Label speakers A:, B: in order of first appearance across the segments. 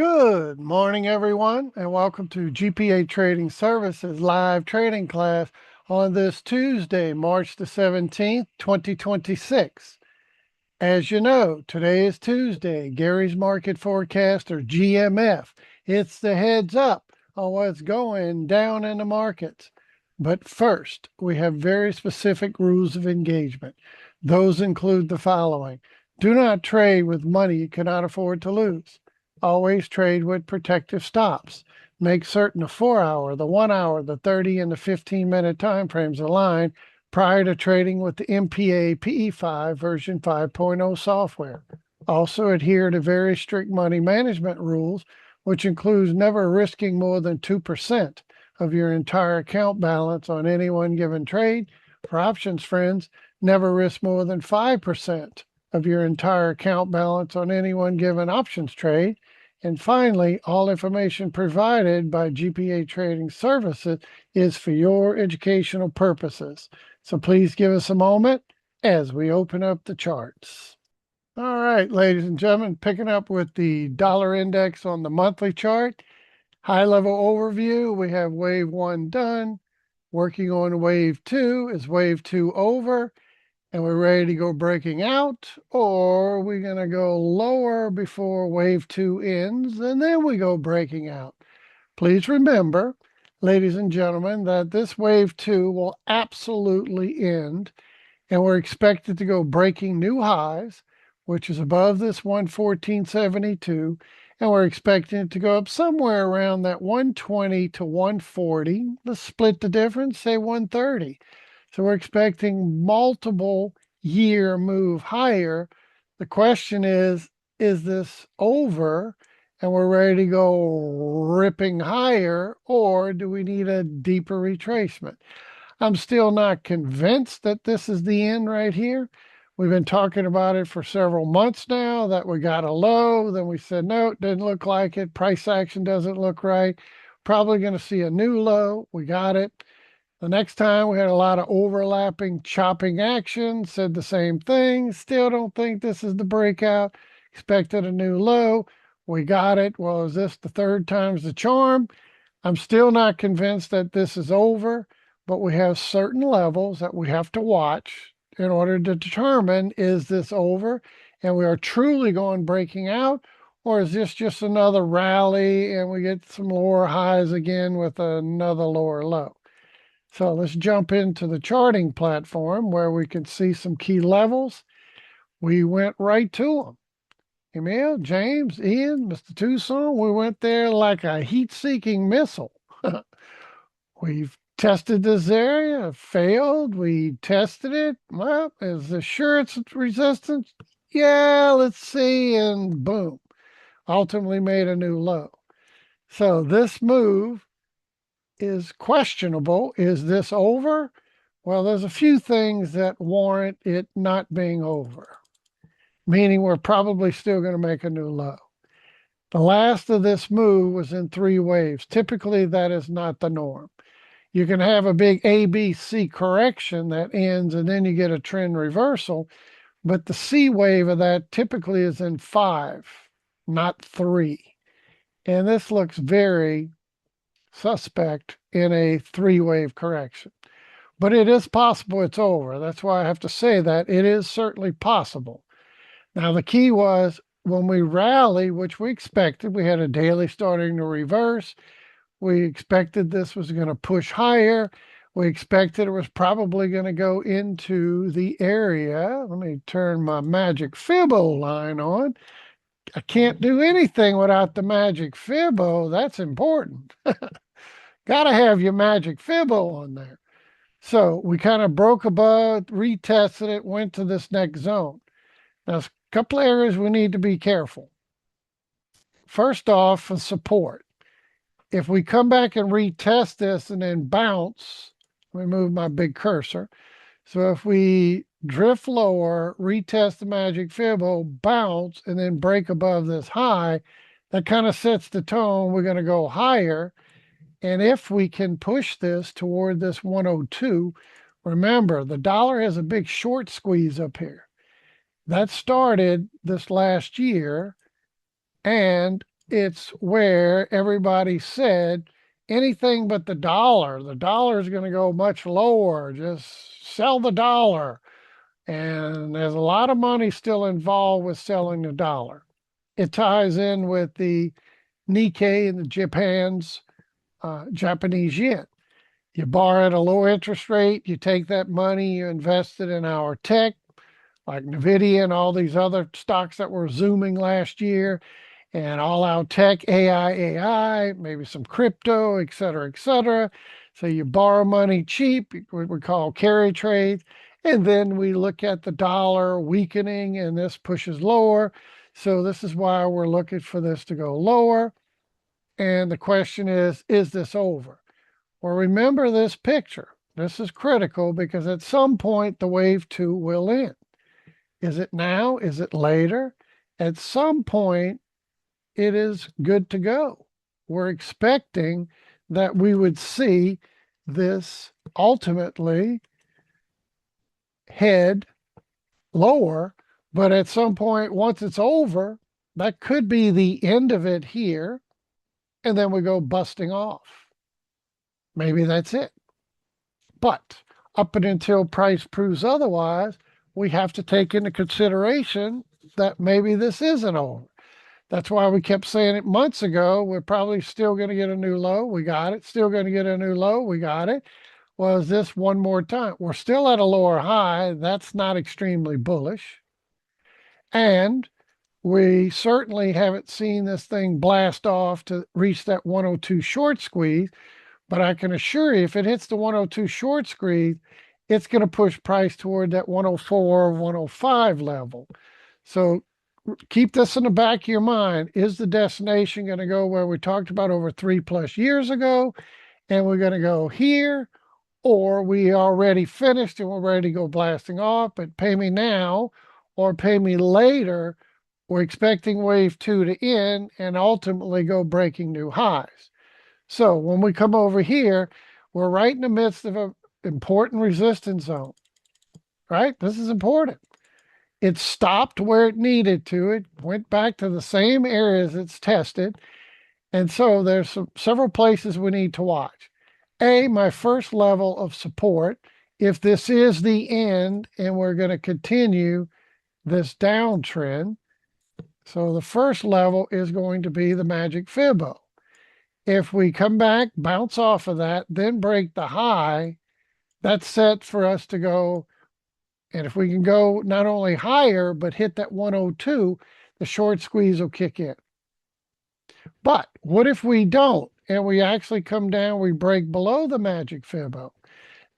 A: Good morning, everyone, and welcome to GPA Trading Services live trading class on this Tuesday, March the 17th, 2026. As you know, today is Tuesday, Gary's Market Forecast, or GMF. It's the heads up on what's going down in the markets. But first, we have very specific rules of engagement. Those include the following. Do not trade with money you cannot afford to lose. Always trade with protective stops. Make certain the 4-hour, the 1-hour, the 30, and the 15-minute time frames align prior to trading with the MPA PE5 version 5.0 software. Also adhere to very strict money management rules, which includes never risking more than 2% of your entire account balance on any one given trade. For options friends, never risk more than 5% of your entire account balance on any one given options trade. And finally, all information provided by GPA Trading Services is for your educational purposes. So please give us a moment as we open up the charts. All right, ladies and gentlemen, picking up with the dollar index on the monthly chart. High level overview, we have wave 1 done. Working on wave 2. Is wave 2 over? And we're ready to go breaking out, or we're going to go lower before wave 2 ends, and then we go breaking out. Please remember, ladies and gentlemen, that this wave 2 will absolutely end, and we're expected to go breaking new highs, which is above this 114.72, and we're expecting it to go up somewhere around that 120 to 140. Let's split the difference, say 130. So we're expecting multiple year move higher. The question is this over and we're ready to go ripping higher, or do we need a deeper retracement? I'm still not convinced that this is the end right here. We've been talking about it for several months now, that we got a low, then we said, no, it didn't look like it. Price action doesn't look right. Probably going to see a new low. We got it. The next time we had a lot of overlapping chopping action, said the same thing. Still don't think this is the breakout. Expected a new low. We got it. Well, is this the third time's the charm? I'm still not convinced that this is over, but we have certain levels that we have to watch in order to determine, is this over and we are truly going breaking out, or is this just another rally and we get some lower highs again with another lower low? So let's jump into the charting platform where we can see some key levels. We went right to them. Emil, James, Ian, Mr. Tucson, we went there like a heat-seeking missile. We've tested this area, failed. We tested it. Well, is assurance resistance? Yeah, let's see. And boom, ultimately made a new low. So this move is questionable. Is this over? Well, there's a few things that warrant it not being over, meaning we're probably still going to make a new low. The last of this move was in 3 waves. Typically, that is not the norm. You can have a big ABC correction that ends and then you get a trend reversal, but the C wave of that typically is in 5, not 3. And this looks very suspect in a 3-wave correction. But it is possible it's over. That's why I have to say that it is certainly possible. Now, the key was when we rally, which we expected, we had a daily starting to reverse. We expected this was going to push higher. We expected it was probably going to go into the area. Let me turn my Magic Fibo line on. I can't do anything without the Magic Fibo. That's important. Got to have your Magic Fibo on there. So we kind of broke above, retested it, went to this next zone. Now, there's a couple areas we need to be careful. First off, for support. If we come back and retest this and then bounce, let me move my big cursor. So if we drift lower, retest the Magic Fibo, bounce, and then break above this high, that kind of sets the tone. We're going to go higher. And if we can push this toward this 102, remember, the dollar has a big short squeeze up here. That started this last year, and it's where everybody said anything but the dollar. The dollar is going to go much lower. Just sell the dollar. And there's a lot of money still involved with selling the dollar. It ties in with the Nikkei and the Japanese yen. You borrow at a low interest rate, you take that money, you invest it in our tech, like NVIDIA and all these other stocks that were zooming last year, and all our tech, AI, maybe some crypto, et cetera, et cetera. So you borrow money cheap, what we call carry trades. And then we look at the dollar weakening and this pushes lower. So this is why we're looking for this to go lower. And the question is this over? Well, remember this picture. This is critical because at some point the wave two will end. Is it now? Is it later? At some point, it is good to go. We're expecting that we would see this ultimately head lower, but at some point, once it's over, that could be the end of it here, and then we go busting off. Maybe that's it. But up and until price proves otherwise, we have to take into consideration that maybe this isn't over. That's why we kept saying it months ago. We're probably still going to get a new low. We got it. Still going to get a new low. We got it. Well, is this one more time? We're still at a lower high. That's not extremely bullish. And we certainly haven't seen this thing blast off to reach that 102 short squeeze. But I can assure you, if it hits the 102 short squeeze, it's going to push price toward that 104, 105 level. So keep this in the back of your mind. Is the destination going to go where we talked about over 3+ years ago, and we're going to go here, or we already finished and we're ready to go blasting off, but pay me now or pay me later? We're expecting wave two to end and ultimately go breaking new highs. So when we come over here, we're right in the midst of an important resistance zone, right? This is important. It stopped where it needed to. It went back to the same areas it's tested. And so there's several places we need to watch. My first level of support, if this is the end and we're going to continue this downtrend. So the first level is going to be the Magic Fibo. If we come back, bounce off of that, then break the high, that's set for us to go. And if we can go not only higher, but hit that 102, the short squeeze will kick in. But what if we don't and we actually come down, we break below the Magic Fibo?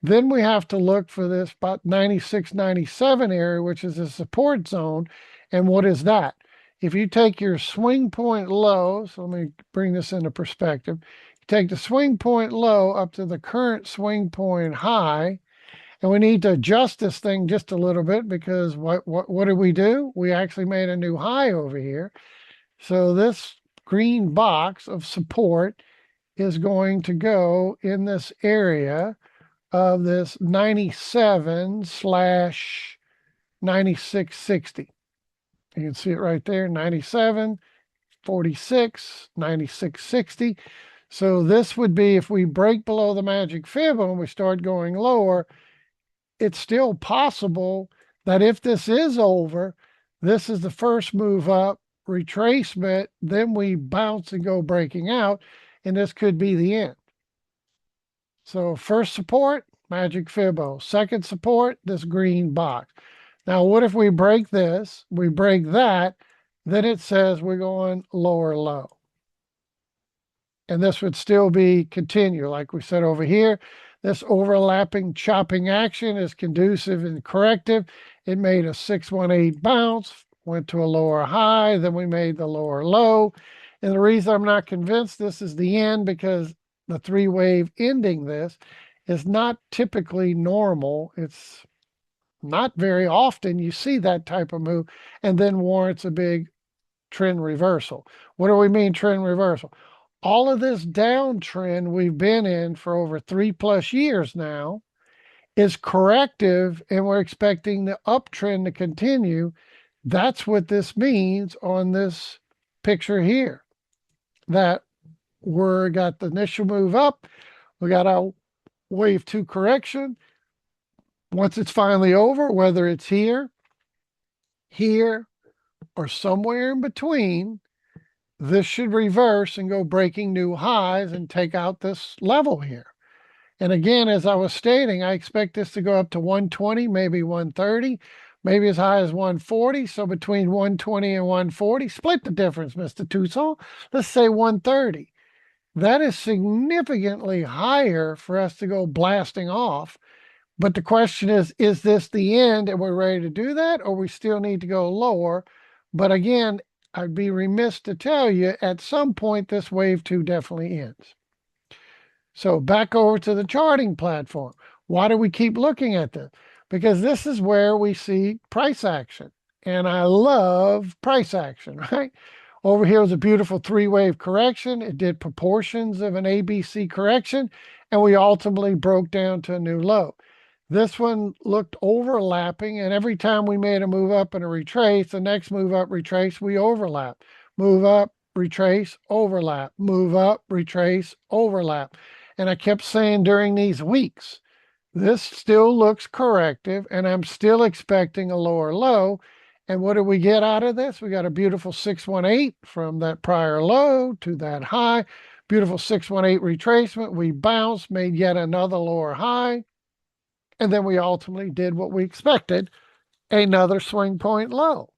A: Then we have to look for this about 96, 97 area, which is a support zone. And what is that? If you take your swing point low, so let me bring this into perspective. You take the swing point low up to the current swing point high, and we need to adjust this thing just a little bit because what did we do? We actually made a new high over here. So this green box of support is going to go in this area of this 97 slash 9660. You can see it right there, 97, 46, 9660. So this would be if we break below the Magic Fibo and we start going lower, it's still possible that if this is over, this is the first move up, retracement, then we bounce and go breaking out, and this could be the end. So first support, Magic Fibo. Second support, this green box. Now, what if we break this, we break that, then it says we're going lower low. And this would still be continue, like we said over here. This overlapping chopping action is conducive and corrective. It made a 618 bounce, went to a lower high, then we made the lower low. And the reason I'm not convinced this is the end because the three wave ending this is not typically normal. It's not very often you see that type of move and then warrants a big trend reversal. What do we mean trend reversal? All of this downtrend we've been in for over 3+ years now is corrective, and we're expecting the uptrend to continue. That's what this means on this picture here. that we got the initial move up, we got our wave 2 correction. Once it's finally over, whether it's here, here, or somewhere in between, this should reverse and go breaking new highs and take out this level here. And again, as I was stating, I expect this to go up to 120, maybe 130, maybe as high as 140. So between 120 and 140, split the difference, Mr. Tucson. Let's say 130. That is significantly higher for us to go blasting off. But the question is this the end and we're ready to do that, or we still need to go lower? But again, I'd be remiss to tell you at some point this wave 2 definitely ends. So back over to the charting platform. Why do we keep looking at this? Because this is where we see price action. And I love price action, right? Over here was a beautiful 3-wave correction. It did proportions of an ABC correction, and we ultimately broke down to a new low. This one looked overlapping, and every time we made a move up and a retrace, the next move up, retrace, we overlap. Move up, retrace, overlap. Move up, retrace, overlap. And I kept saying during these weeks, this still looks corrective, and I'm still expecting a lower low. And what did we get out of this? We got a beautiful 618 from that prior low to that high. Beautiful 618 retracement. We bounced, made yet another lower high. And then we ultimately did what we expected, another swing point low.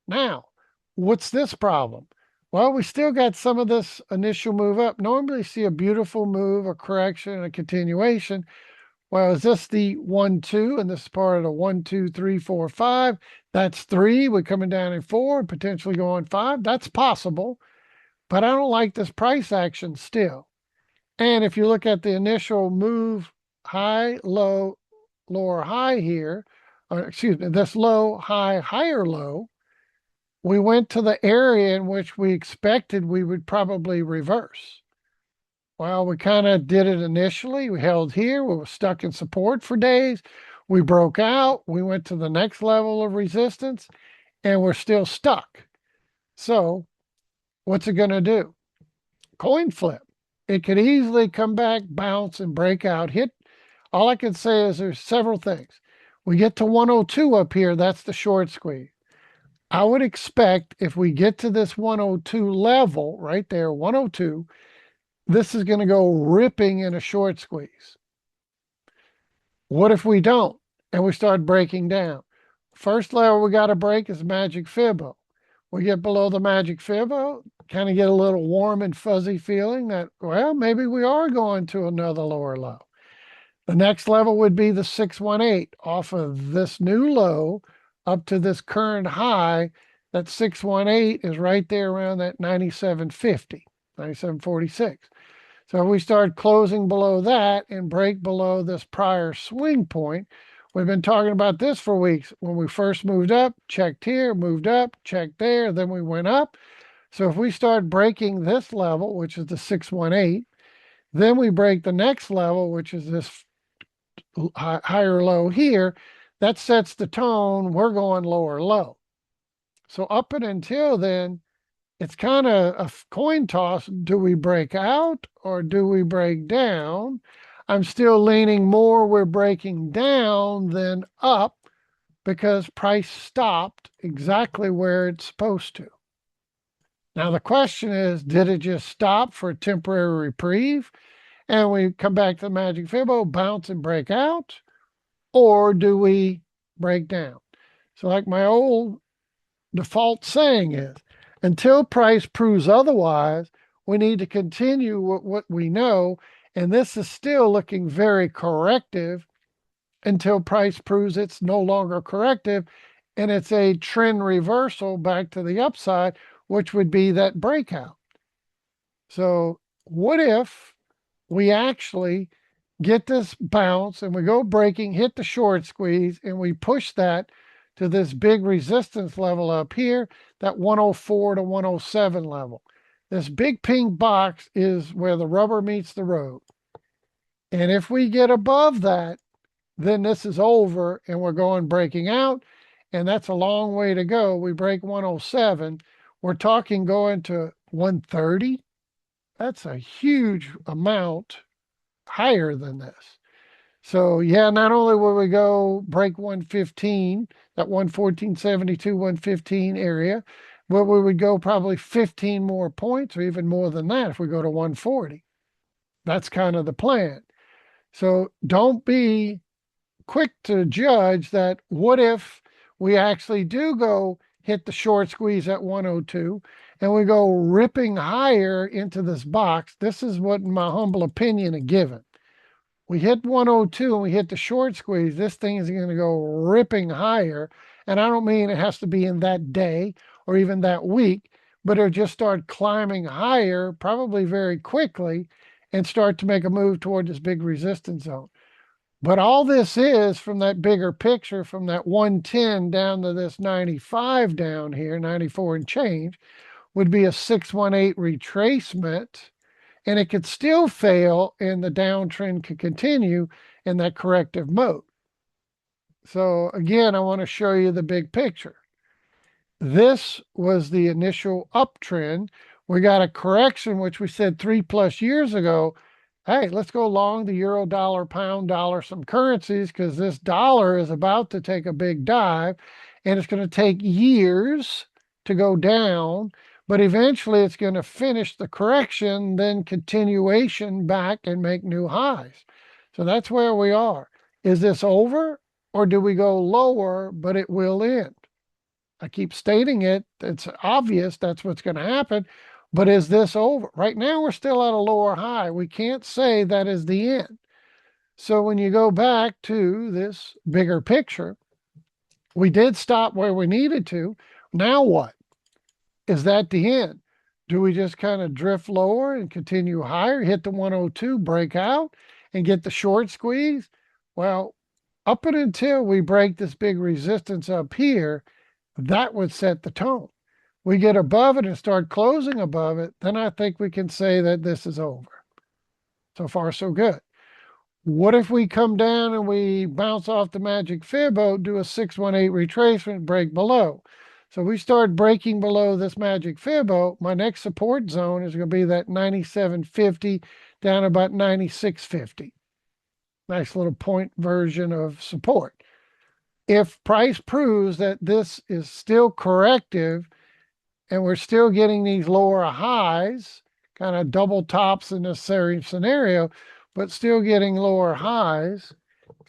A: Now, what's this problem? Well, we still got some of this initial move up. Normally see a beautiful move, a correction, and a continuation. Well, is this the 1, 2? And this is part of the 1, 2, 3, 4, 5. That's 3. We're coming down in 4, potentially going 5. That's possible. But I don't like this price action still. And if you look at the initial move, high, low, lower high here, or excuse me, this low, high, higher low, we went to the area in which we expected we would probably reverse. Well, we kind of did it initially. We held here. We were stuck in support for days. We broke out. We went to the next level of resistance, and we're still stuck. So what's it going to do? Coin flip. It could easily come back, bounce, and break out, hit. All I can say is there's several things. We get to 102 up here. That's the short squeeze. I would expect if we get to this 102 level right there, 102, this is going to go ripping in a short squeeze. What if we don't and we start breaking down? First level we got to break is Magic Fibo. We get below the Magic Fibo, kind of get a little warm and fuzzy feeling that, well, maybe we are going to another lower low. The next level would be the 618 off of this new low up to this current high. That 618 is right there around that 97.50, 97.46. So if we start closing below that and break below this prior swing point, we've been talking about this for weeks. When we first moved up, checked here, moved up, checked there, then we went up. So if we start breaking this level, which is the 618, then we break the next level, which is this higher low here, that sets the tone. We're going lower low. So up and until then, it's kind of a coin toss. Do we break out or do we break down? I'm still leaning more we're breaking down than up because price stopped exactly where it's supposed to. Now the question is, did it just stop for a temporary reprieve and we come back to the Magic Fibo, bounce and break out? Or do we break down? So like my old default saying is, until price proves otherwise, we need to continue what we know. And this is still looking very corrective until price proves it's no longer corrective and it's a trend reversal back to the upside, which would be that breakout. So what if we actually get this bounce and we go breaking, hit the short squeeze, and we push that to this big resistance level up here, that 104 to 107 level. This big pink box is where the rubber meets the road. And if we get above that, then this is over and we're going breaking out. And that's a long way to go. We break 107. We're talking going to 130, That's a huge amount higher than this. So yeah, not only will we go break 115, that 114.72, 115 area, but we would go probably 15 more points or even more than that if we go to 140. That's kind of the plan. So don't be quick to judge that what if we actually do go hit the short squeeze at 102 and we go ripping higher into this box. This is what, in my humble opinion, a given. We hit 102 and we hit the short squeeze, this thing is going to go ripping higher. And I don't mean it has to be in that day or even that week, but it'll just start climbing higher, probably very quickly, and start to make a move toward this big resistance zone. But all this is from that bigger picture, from that 110 down to this 95 down here, 94 and change, would be a 618 retracement, and it could still fail and the downtrend could continue in that corrective mode. So again, I want to show you the big picture. This was the initial uptrend. We got a correction, which we said 3+ years ago. Hey, let's go long the euro, dollar, pound, dollar, some currencies, because this dollar is about to take a big dive and it's going to take years to go down, but eventually it's going to finish the correction, then continuation back and make new highs. So that's where we are. Is this over or do we go lower, but it will end? I keep stating it. It's obvious that's what's going to happen. But is this over? Right now, we're still at a lower high. We can't say that is the end. So when you go back to this bigger picture, we did stop where we needed to. Now what? Is that the end? Do we just kind of drift lower and continue higher, hit the 102, break out, and get the short squeeze? Well, up and until we break this big resistance up here, that would set the tone. We get above it and start closing above it, then I think we can say that this is over. So far, so good. What if we come down and we bounce off the Magic Fibo, do a 618 retracement, break below? So we start breaking below this Magic Fibo. My next support zone is going to be that 97.50 down about 96.50. Nice little point version of support. If price proves that this is still corrective and we're still getting these lower highs, kind of double tops in this scenario, but still getting lower highs,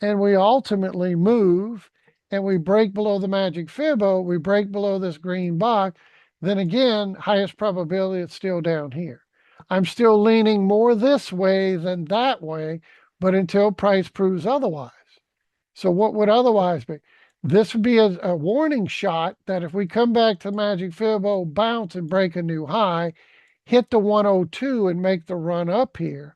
A: and we ultimately move and we break below the Magic Fibo, we break below this green box, then again, highest probability it's still down here. I'm still leaning more this way than that way, but until price proves otherwise. So what would otherwise be? This would be a warning shot that if we come back to Magic Fibo, bounce and break a new high, hit the 102 and make the run up here.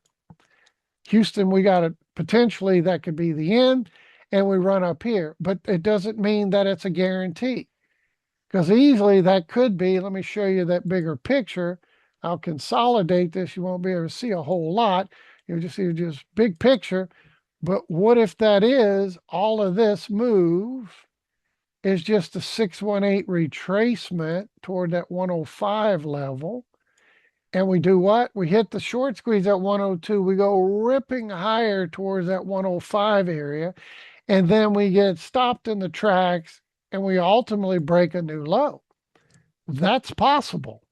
A: Houston, we got it potentially, that could be the end, and we run up here. But it doesn't mean that it's a guarantee, because easily that could be. Let me show you that bigger picture. I'll consolidate this. You won't be able to see a whole lot. You'll just see just big picture. But what if that is all of this move is just a 618 retracement toward that 105 level? And we do what? We hit the short squeeze at 102. We go ripping higher towards that 105 area. And then we get stopped in the tracks and we ultimately break a new low. That's possible,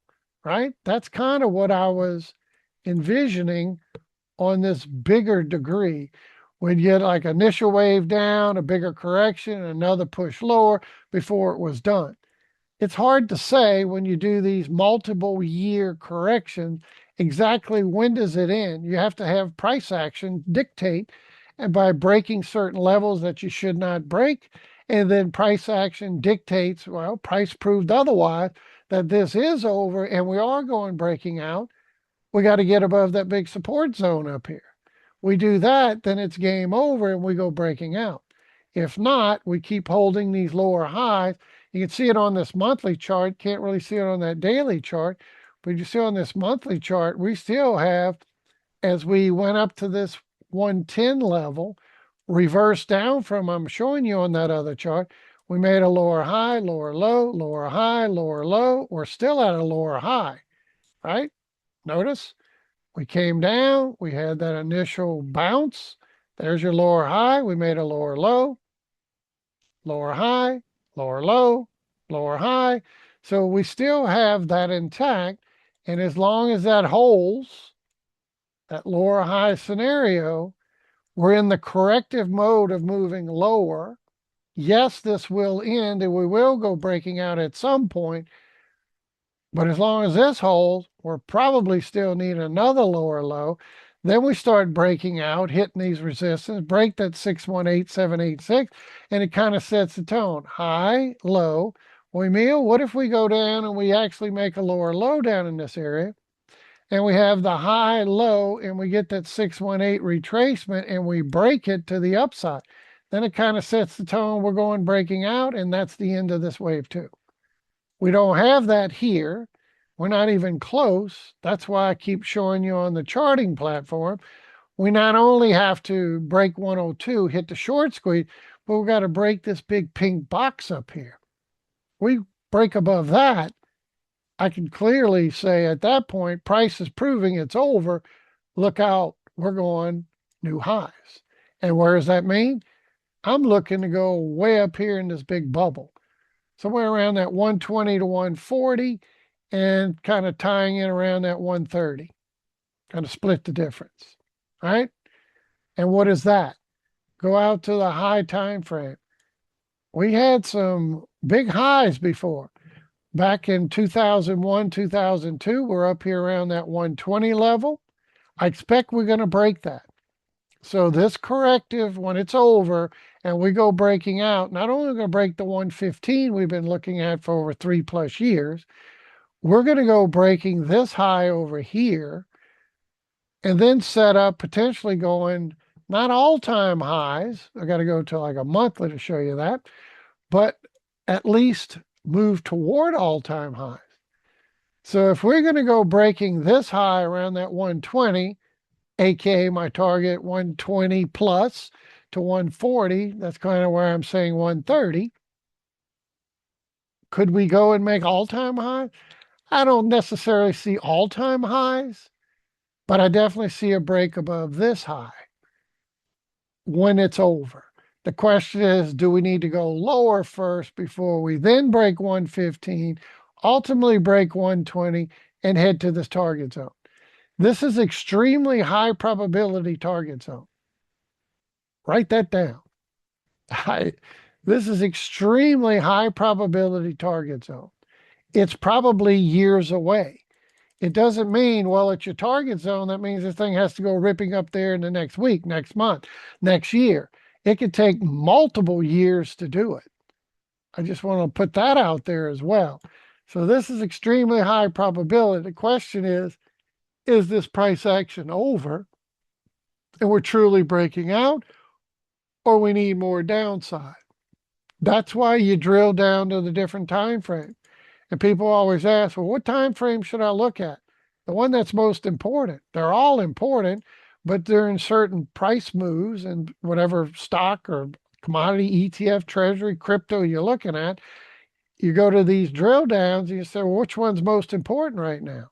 A: right? That's kind of what I was envisioning on this bigger degree. We'd get like initial wave down, a bigger correction, another push lower before it was done. It's hard to say when you do these multiple year corrections exactly when does it end. You have to have price action dictate, and by breaking certain levels that you should not break, and then price action dictates, well, price proved otherwise, that this is over and we are going breaking out. We got to get above that big support zone up here. We do that, then it's game over and we go breaking out. If not, we keep holding these lower highs. You can see it on this monthly chart. Can't really see it on that daily chart. But you see on this monthly chart, we still have, as we went up to this 110 level, reversed down from, I'm showing you on that other chart, we made a lower high, lower low, lower high, lower low. We're still at a lower high, right? Notice We came down, we had that initial bounce. There's your lower high. We made a lower low, lower high, lower low, lower high. So we still have that intact. And as long as that holds, that lower high scenario, we're in the corrective mode of moving lower. Yes, this will end and we will go breaking out at some point, but as long as this holds, we're probably still need another lower low. Then we start breaking out, hitting these resistance, break that 618786, and it kind of sets the tone. High, low. Well, Emil, what if we go down and we actually make a lower low down in this area? And we have the high, low, and we get that 618 retracement and we break it to the upside. Then it kind of sets the tone. We're going breaking out, and that's the end of this wave too. We don't have that here. We're not even close. That's why I keep showing you on the charting platform. We not only have to break 102, hit the short squeeze, but we've got to break this big pink box up here. We break above that, I can clearly say at that point, price is proving it's over. Look out, we're going new highs. And where does that mean? I'm looking to go way up here in this big bubble, somewhere around that 120 to 140 and kind of tying in around that 130, kind of split the difference, right? And what is that? Go out to the high time frame. We had some big highs before. Back in 2001, 2002, we're up here around that 120 level. I expect we're going to break that. So this corrective, when it's over and we go breaking out, not only are we going to break the 115 we've been looking at for over 3+ years, we're going to go breaking this high over here and then set up potentially going not all-time highs. I got to go to like a monthly to show you that, but at least move toward all-time highs. So if we're going to go breaking this high around that 120, aka my target 120 plus to 140, that's kind of where I'm saying 130. Could we go and make all-time highs? I don't necessarily see all-time highs, but I definitely see a break above this high when it's over. The question is, do we need to go lower first before we then break 115, ultimately break 120, and head to this target zone? This is extremely high probability target zone. Write that down. This is extremely high probability target zone. It's probably years away. It doesn't mean, well, it's your target zone. That means this thing has to go ripping up there in the next week, next month, next year. It could take multiple years to do it. I just want to put that out there as well. So this is extremely high probability. The question is this price action over and we're truly breaking out, or we need more downside? That's why you drill down to the different time frame. And people always ask, well, what time frame should I look at? The one that's most important. They're all important, but they're in certain price moves and whatever stock or commodity, ETF, treasury, crypto you're looking at. You go to these drill downs and you say, well, which one's most important right now?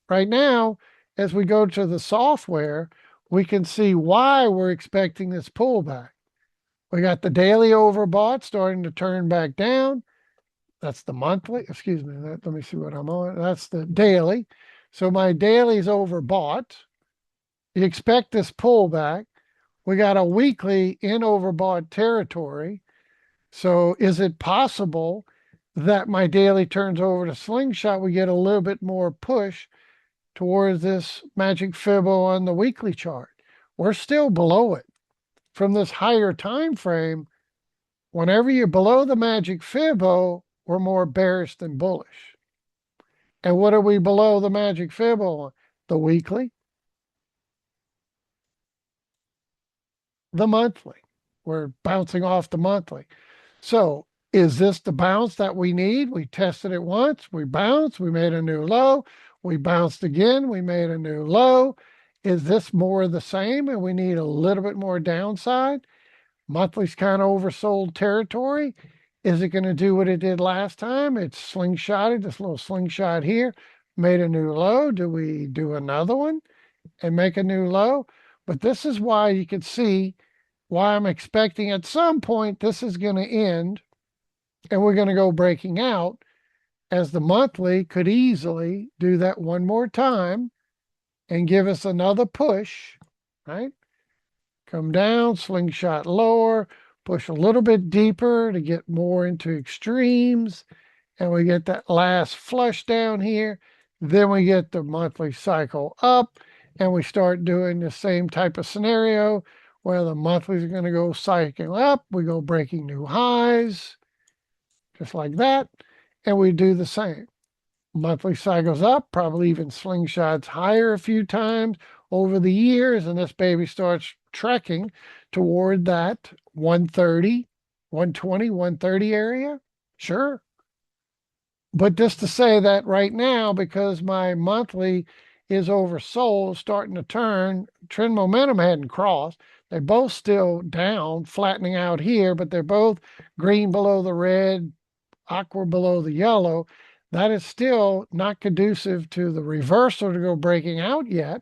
A: Right now, as we go to the software, we can see why we're expecting this pullback. We got the daily overbought starting to turn back down. That's the monthly, excuse me, let me see what I'm on. That's the daily. So my daily's overbought. You expect this pullback. We got a weekly in overbought territory. So is it possible that my daily turns over to slingshot? We get a little bit more push towards this Magic Fibo on the weekly chart. We're still below it. From this higher time frame, whenever you're below the Magic Fibo, we're more bearish than bullish. And what are we below the Magic Fibo on? The weekly, the monthly. We're bouncing off the monthly. So is this the bounce that we need? We tested it once, we bounced, we made a new low, we bounced again, we made a new low. Is this more of the same and we need a little bit more downside? Monthly's kind of oversold territory. Is it going to do what it did last time? It's slingshotted, this little slingshot here, made a new low. Do we do another one and make a new low? But this is why you can see why I'm expecting at some point this is going to end and we're going to go breaking out, as the monthly could easily do that one more time and give us another push, right? Come down, slingshot lower, push a little bit deeper to get more into extremes, and we get that last flush down here. Then we get the monthly cycle up, and we start doing the same type of scenario where the monthlies are going to go cycling up. We go breaking new highs, just like that, and we do the same. Monthly cycles up, probably even slingshots higher a few times over the years, and this baby starts trekking toward that 130, 120, 130 area. Sure. But just to say that right now, because my monthly is oversold, starting to turn, trend momentum hadn't crossed. They're both still down, flattening out here, but they're both green below the red, aqua below the yellow. That is still not conducive to the reversal to go breaking out yet.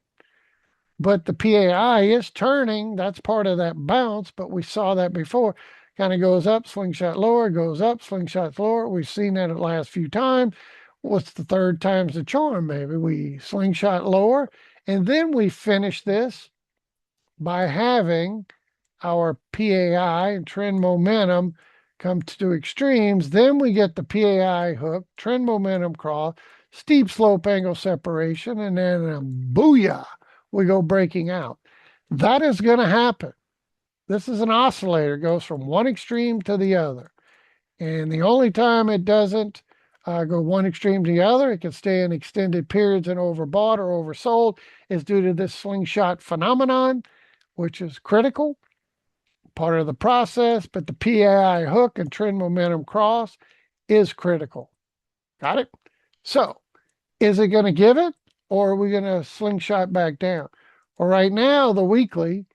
A: But the PAI is turning. That's part of that bounce, but we saw that before. Kind of goes up, slingshot lower, goes up, slingshots lower. We've seen that the last few times. What's the third time's the charm, maybe? We slingshot lower, and then we finish this by having our PAI and trend momentum come to extremes. Then we get the PAI hook, trend momentum cross, steep slope angle separation, and then booyah, we go breaking out. That is going to happen. This is an oscillator, it goes from one extreme to the other. And the only time it doesn't go one extreme to the other, it can stay in extended periods and overbought or oversold, is due to this slingshot phenomenon, which is critical, part of the process. But the PAI hook and trend momentum cross is critical. Got it? So, is it going to give it, or are we going to slingshot back down? Well, right now, the weekly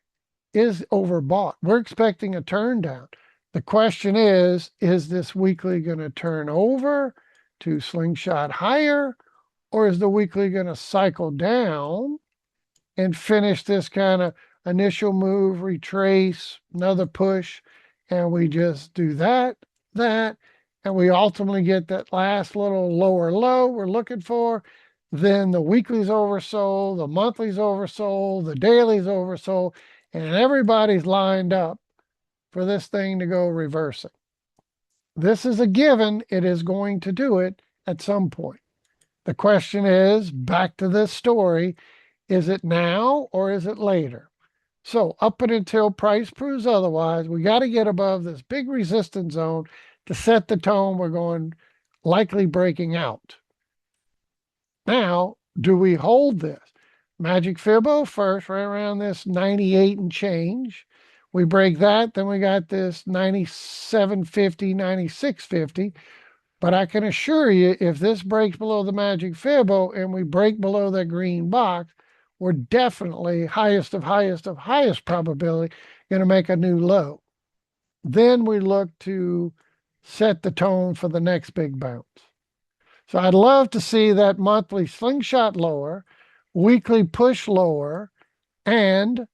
A: is overbought. We're expecting a turn down. The question is this weekly going to turn over to slingshot higher, or is the weekly going to cycle down and finish this kind of initial move, retrace, another push, and we just do that, and we ultimately get that last little lower low we're looking for. Then the weekly's oversold, the monthly's oversold, the daily's oversold, and everybody's lined up for this thing to go reversing. This is a given. It is going to do it at some point. The question is, back to this story, is it now or is it later? So up and until price proves otherwise, we got to get above this big resistance zone to set the tone. We're going likely breaking out. Now, do we hold this? Magic Fibo first, right around this 98 and change. We break that, then we got this 97.50, 96.50. But I can assure you, if this breaks below the Magic Fibo and we break below that green box, we're definitely highest of highest probability going to make a new low. Then we look to set the tone for the next big bounce. So I'd love to see that monthly slingshot lower, weekly push lower, and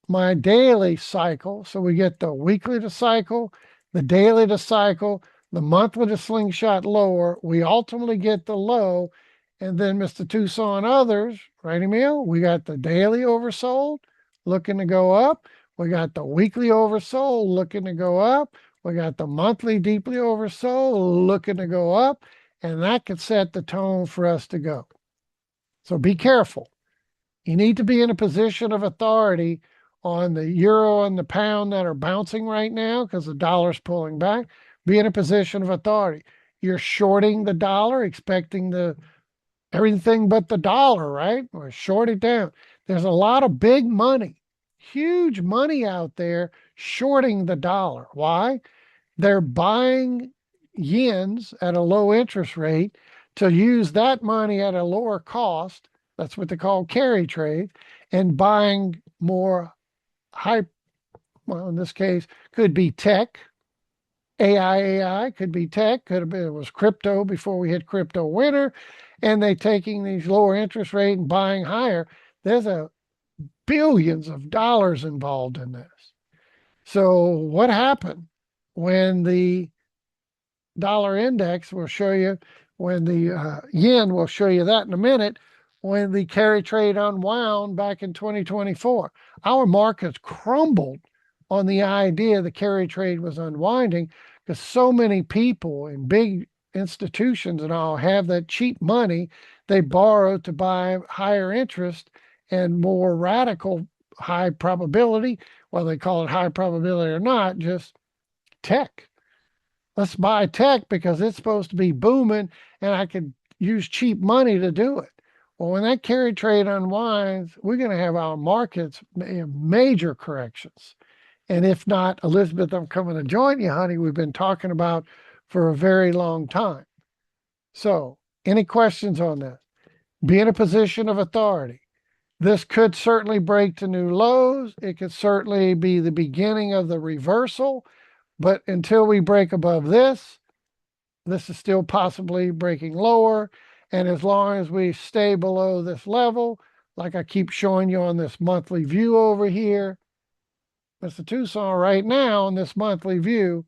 A: my daily cycle. So we get the weekly to cycle, the daily to cycle, the monthly to slingshot lower. We ultimately get the low. And then Mr. Tucson others, right, Emil? We got the daily oversold looking to go up. We got the weekly oversold looking to go up. We got the monthly deeply oversold looking to go up. And that could set the tone for us to go. So be careful. You need to be in a position of authority on the euro and the pound that are bouncing right now because the dollar's pulling back. Be in a position of authority. You're shorting the dollar, expecting everything but the dollar, right? Or short it down. There's a lot of big money, huge money out there shorting the dollar. Why? They're buying yens at a low interest rate to use that money at a lower cost. That's what they call carry trade, and buying more high, well, in this case, could be tech AI could be tech, could have been, it was crypto before we hit crypto winter, and they taking these lower interest rate and buying higher. There's a billions of dollars involved in this. So what happened when the dollar index will show you, when the yen will show you that in a minute, when the carry trade unwound back in 2024? Our markets crumbled on the idea the carry trade was unwinding because so many people in big institutions and all have that cheap money they borrow to buy higher interest and more radical high probability, whether they call it high probability or not, just tech. Let's buy tech because it's supposed to be booming and I could use cheap money to do it. Well, when that carry trade unwinds, we're going to have our markets in major corrections. And if not, Elizabeth, I'm coming to join you, honey. We've been talking about for a very long time. So, any questions on this? Be in a position of authority. This could certainly break to new lows. It could certainly be the beginning of the reversal. But until we break above this is still possibly breaking lower. And as long as we stay below this level, like I keep showing you on this monthly view over here, Mr. Tucson, right now on this monthly view,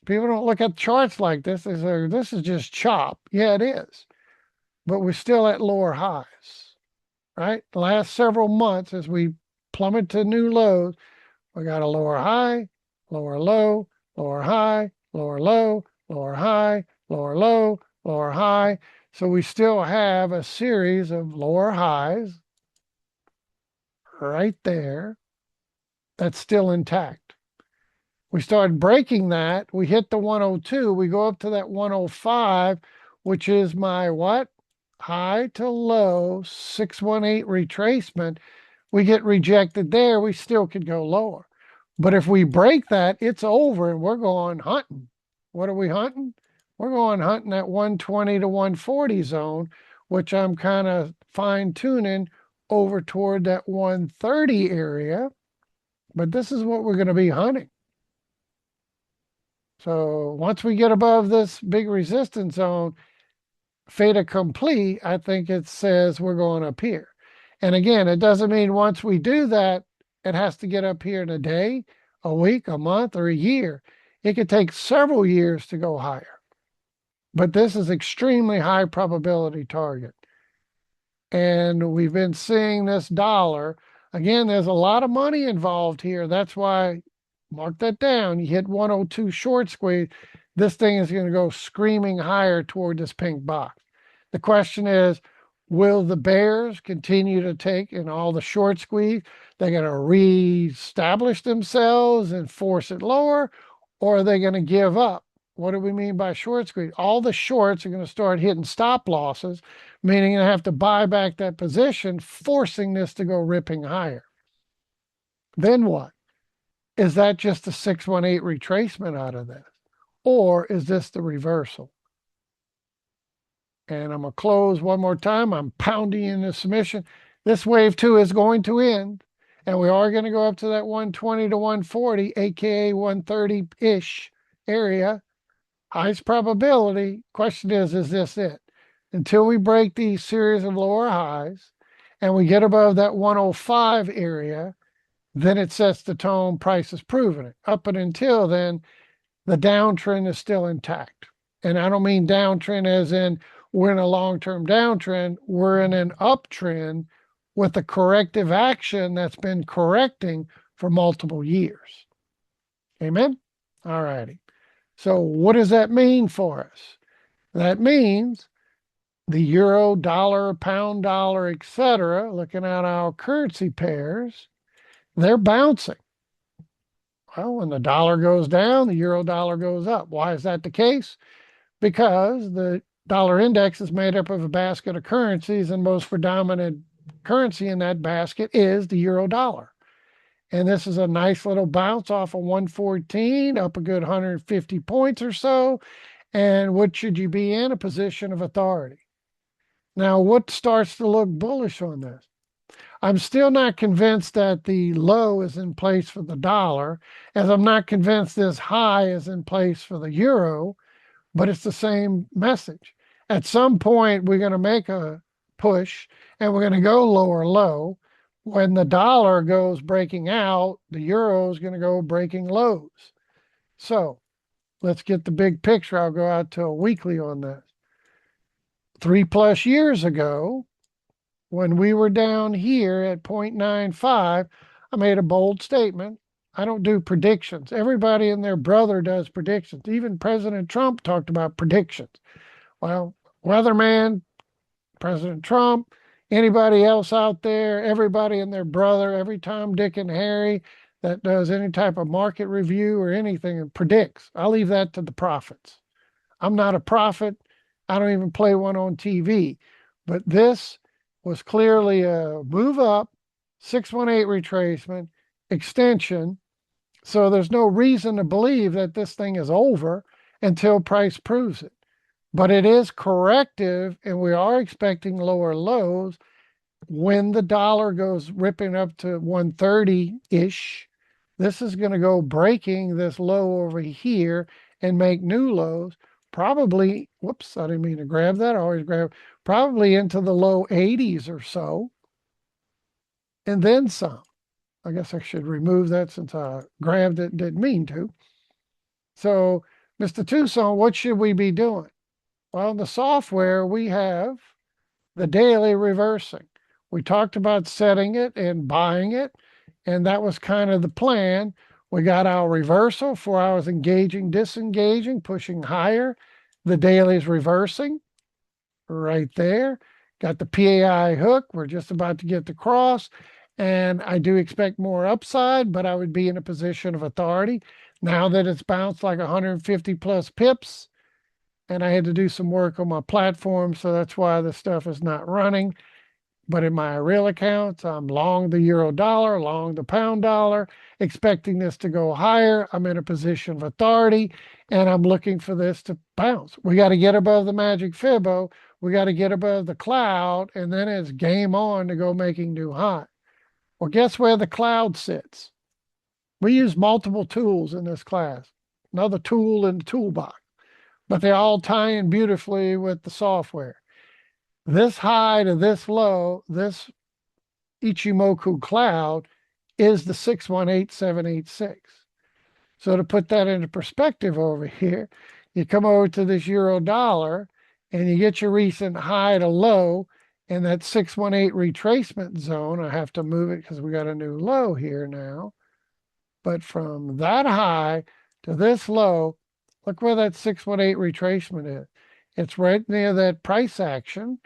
A: people don't look at charts like this. They say, this is just chop. Yeah, it is. But we're still at lower highs, right? The last several months, as we plummet to new lows, we got a lower high, lower low, lower high, lower low, lower high, lower low, lower high. So we still have a series of lower highs right there that's still intact. We started breaking that. We hit the 102. We go up to that 105, which is my what? High to low 618 retracement. We get rejected there. We still could go lower. But if we break that, it's over and we're going hunting. What are we hunting? We're going hunting that 120 to 140 zone, which I'm kind of fine tuning over toward that 130 area. But this is what we're going to be hunting. So once we get above this big resistance zone, fait accompli, I think it says we're going up here. And again, it doesn't mean once we do that, it has to get up here in a day, a week, a month, or a year. It could take several years to go higher. But this is extremely high probability target. And we've been seeing this dollar. Again, there's a lot of money involved here. That's why, mark that down. You hit 102 short squeeze, this thing is going to go screaming higher toward this pink box. The question is, will the bears continue to take in all the short squeeze? They're going to reestablish themselves and force it lower, or are they going to give up? What do we mean by short squeeze? All the shorts are going to start hitting stop losses, meaning you have to buy back that position, forcing this to go ripping higher. Then what? Is that just a 618 retracement out of this? Or is this the reversal? And I'm going to close one more time. I'm pounding in the submission. This wave two is going to end. And we are going to go up to that 120 to 140, aka 130-ish area. Highest probability. Question is this it? Until we break these series of lower highs and we get above that 105 area, then it sets the tone, price is proving it. Up and until then, the downtrend is still intact. And I don't mean downtrend as in we're in a long-term downtrend. We're in an uptrend with a corrective action that's been correcting for multiple years. Amen? All righty. So what does that mean for us? That means the euro, dollar, pound dollar, etc., looking at our currency pairs, they're bouncing. Well, when the dollar goes down, the euro dollar goes up. Why is that the case? Because the dollar index is made up of a basket of currencies, and most predominant currency in that basket is the euro dollar. And this is a nice little bounce off of 114, up a good 150 points or so. And what should you be in? A position of authority. Now, what starts to look bullish on this? I'm still not convinced that the low is in place for the dollar, as I'm not convinced this high is in place for the euro, but it's the same message. At some point, we're going to make a push and we're going to go lower low. When the dollar goes breaking out, the euro is going to go breaking lows. So let's get the big picture. I'll go out to a weekly on this. 3+ years ago, when we were down here at 0.95, I made a bold statement. I don't do predictions. Everybody and their brother does predictions. Even President Trump talked about predictions. Well, weatherman, President Trump, anybody else out there, everybody and their brother, every Tom, Dick, and Harry that does any type of market review or anything and predicts. I leave that to the prophets. I'm not a prophet. I don't even play one on TV. But this was clearly a move up, 618 retracement, extension. So there's no reason to believe that this thing is over until price proves it. But it is corrective, and we are expecting lower lows when the dollar goes ripping up to 130-ish. This is going to go breaking this low over here and make new lows. Probably, whoops, I didn't mean to grab that. I always grab, probably into the low 80s or so, and then some. I guess I should remove that since I grabbed it, didn't mean to. So, Mr. Tucson, what should we be doing? Well, in the software, we have the daily reversing. We talked about setting it and buying it, and that was kind of the plan. We got our reversal, 4 hours engaging, disengaging, pushing higher. The daily is reversing right there. Got the PAI hook. We're just about to get the cross, and I do expect more upside, but I would be in a position of authority. Now that it's bounced like 150 plus pips, and I had to do some work on my platform, so that's why the stuff is not running. But in my real accounts, I'm long the euro dollar, long the pound dollar, expecting this to go higher. I'm in a position of authority, and I'm looking for this to bounce. We got to get above the Magic Fibo. We got to get above the cloud, and then it's game on to go making new high. Well, guess where the cloud sits? We use multiple tools in this class, another tool in the toolbox, but they all tie in beautifully with the software. This high to this low, this Ichimoku cloud is the 618786. So to put that into perspective over here, you come over to this euro dollar and you get your recent high to low in that 618 retracement zone. I have to move it because we got a new low here now. But from that high to this low, look where that 618 retracement is. It's right near that price action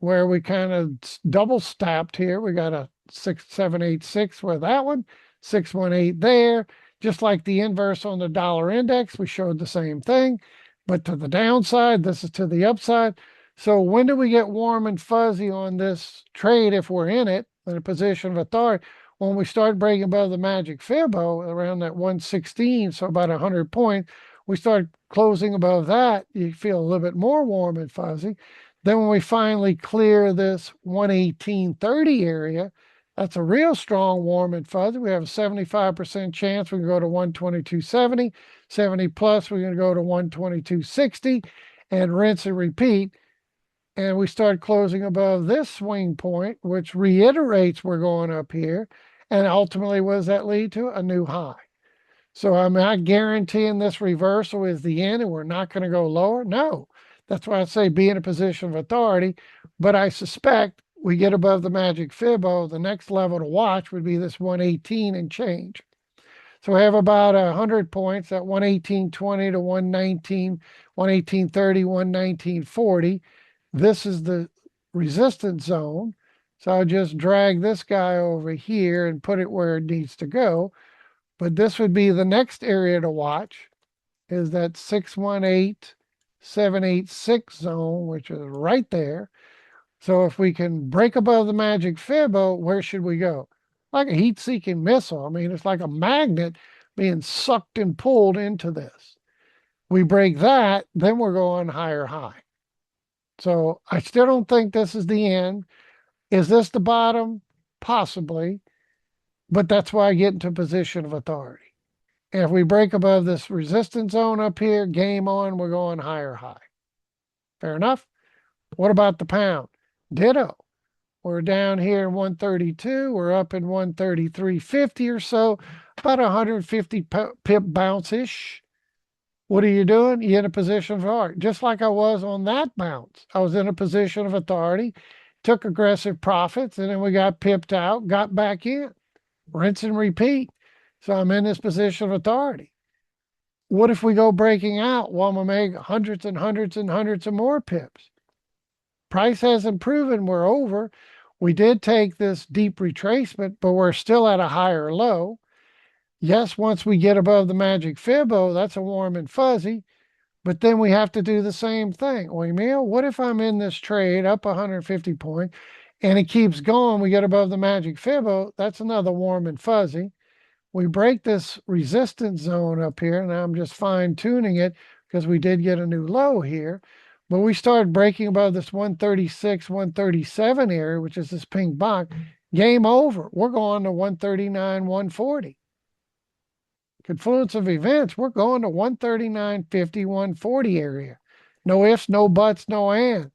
A: where we kind of double stacked here. We got a 6786 where that one, 618 there. Just like the inverse on the dollar index, we showed the same thing, but to the downside, this is to the upside. So when do we get warm and fuzzy on this trade if we're in it, in a position of authority? When we start breaking above the Magic Fibo around that 116, so about 100 points, we start closing above that, you feel a little bit more warm and fuzzy. Then when we finally clear this 118.30 area, that's a real strong warm and fuzzy. We have a 75% chance we can go to 122.70, 70 plus, we're going to go to 122.60 and rinse and repeat. And we start closing above this swing point, which reiterates we're going up here. And ultimately, what does that lead to? A new high. So I'm not guaranteeing this reversal is the end and we're not going to go lower. No, that's why I say be in a position of authority. But I suspect we get above the Magic Fibo, the next level to watch would be this 118 and change. So we have about 100 points at 118.20 to 119, 118.30, 119.40. This is the resistance zone. So I'll just drag this guy over here and put it where it needs to go. But this would be the next area to watch is that 618.786 zone, which is right there. So if we can break above the Magic Fibo, where should we go? Like a heat-seeking missile. I mean, it's like a magnet being sucked and pulled into this. We break that, then we're going higher high. So I still don't think this is the end. Is this the bottom? Possibly, but that's why I get into a position of authority. And if we break above this resistance zone up here, game on, we're going higher high. Fair enough? What about the pound? Ditto. We're down here in 132. We're up in 133.50 or so, about 150 pip bounce-ish. What are you doing? You're in a position of authority, just like I was on that bounce. I was in a position of authority, took aggressive profits, and then we got pipped out, got back in. Rinse and repeat. So I'm in this position of authority. What if we go breaking out? Well, I'm going to make hundreds and hundreds and hundreds of more pips. Price hasn't proven we're over. We did take this deep retracement, but we're still at a higher low. Yes, once we get above the magic Fibo, that's a warm and fuzzy, but then we have to do the same thing. Well, Emil, what if I'm in this trade up 150 points and it keeps going? We get above the magic Fibo, that's another warm and fuzzy. We break this resistance zone up here, and I'm just fine tuning it because we did get a new low here. But we started breaking above this 136, 137 area, which is this pink box. Game over. We're going to 139, 140. Confluence of events, we're going to 139, 50, 140 area. No ifs, no buts, no and.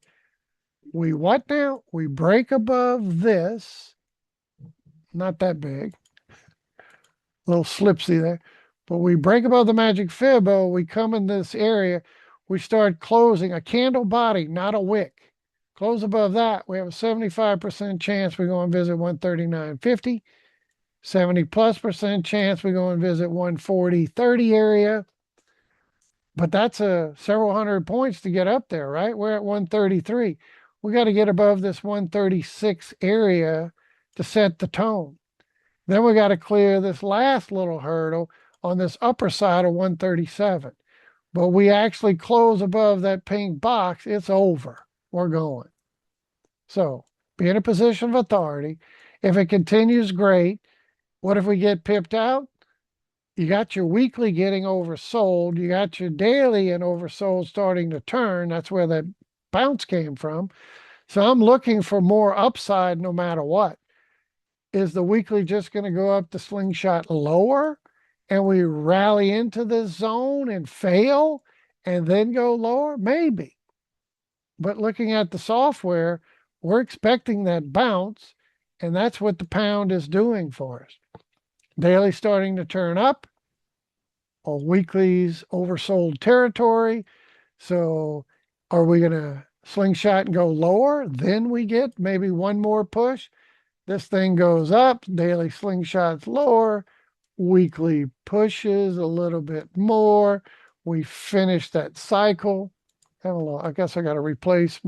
A: We what now? We break above this. Not that big. Little slipsy there. But we break above the magic Fibo, we come in this area, we start closing a candle body, not a wick. Close above that, we have a 75% chance we go and visit 139.50. 70+% chance we go and visit 140.30 area. But that's a several hundred points to get up there, right? We're at 133. We got to get above this 136 area to set the tone. Then we got to clear this last little hurdle on this upper side of 137. But we actually close above that pink box, it's over. We're going. So be in a position of authority. If it continues, great. What if we get pipped out? You got your weekly getting oversold. You got your daily and oversold starting to turn. That's where that bounce came from. So I'm looking for more upside no matter what. Is the weekly just going to go up the slingshot lower and we rally into this zone and fail and then go lower? Maybe. But looking at the software, we're expecting that bounce, and that's what the pound is doing for us. Daily starting to turn up, or weekly's oversold territory. So are we going to slingshot and go lower? Then we get maybe one more push. This thing goes up, daily slingshots lower, weekly pushes a little bit more. We finish that cycle. I guess I got to replace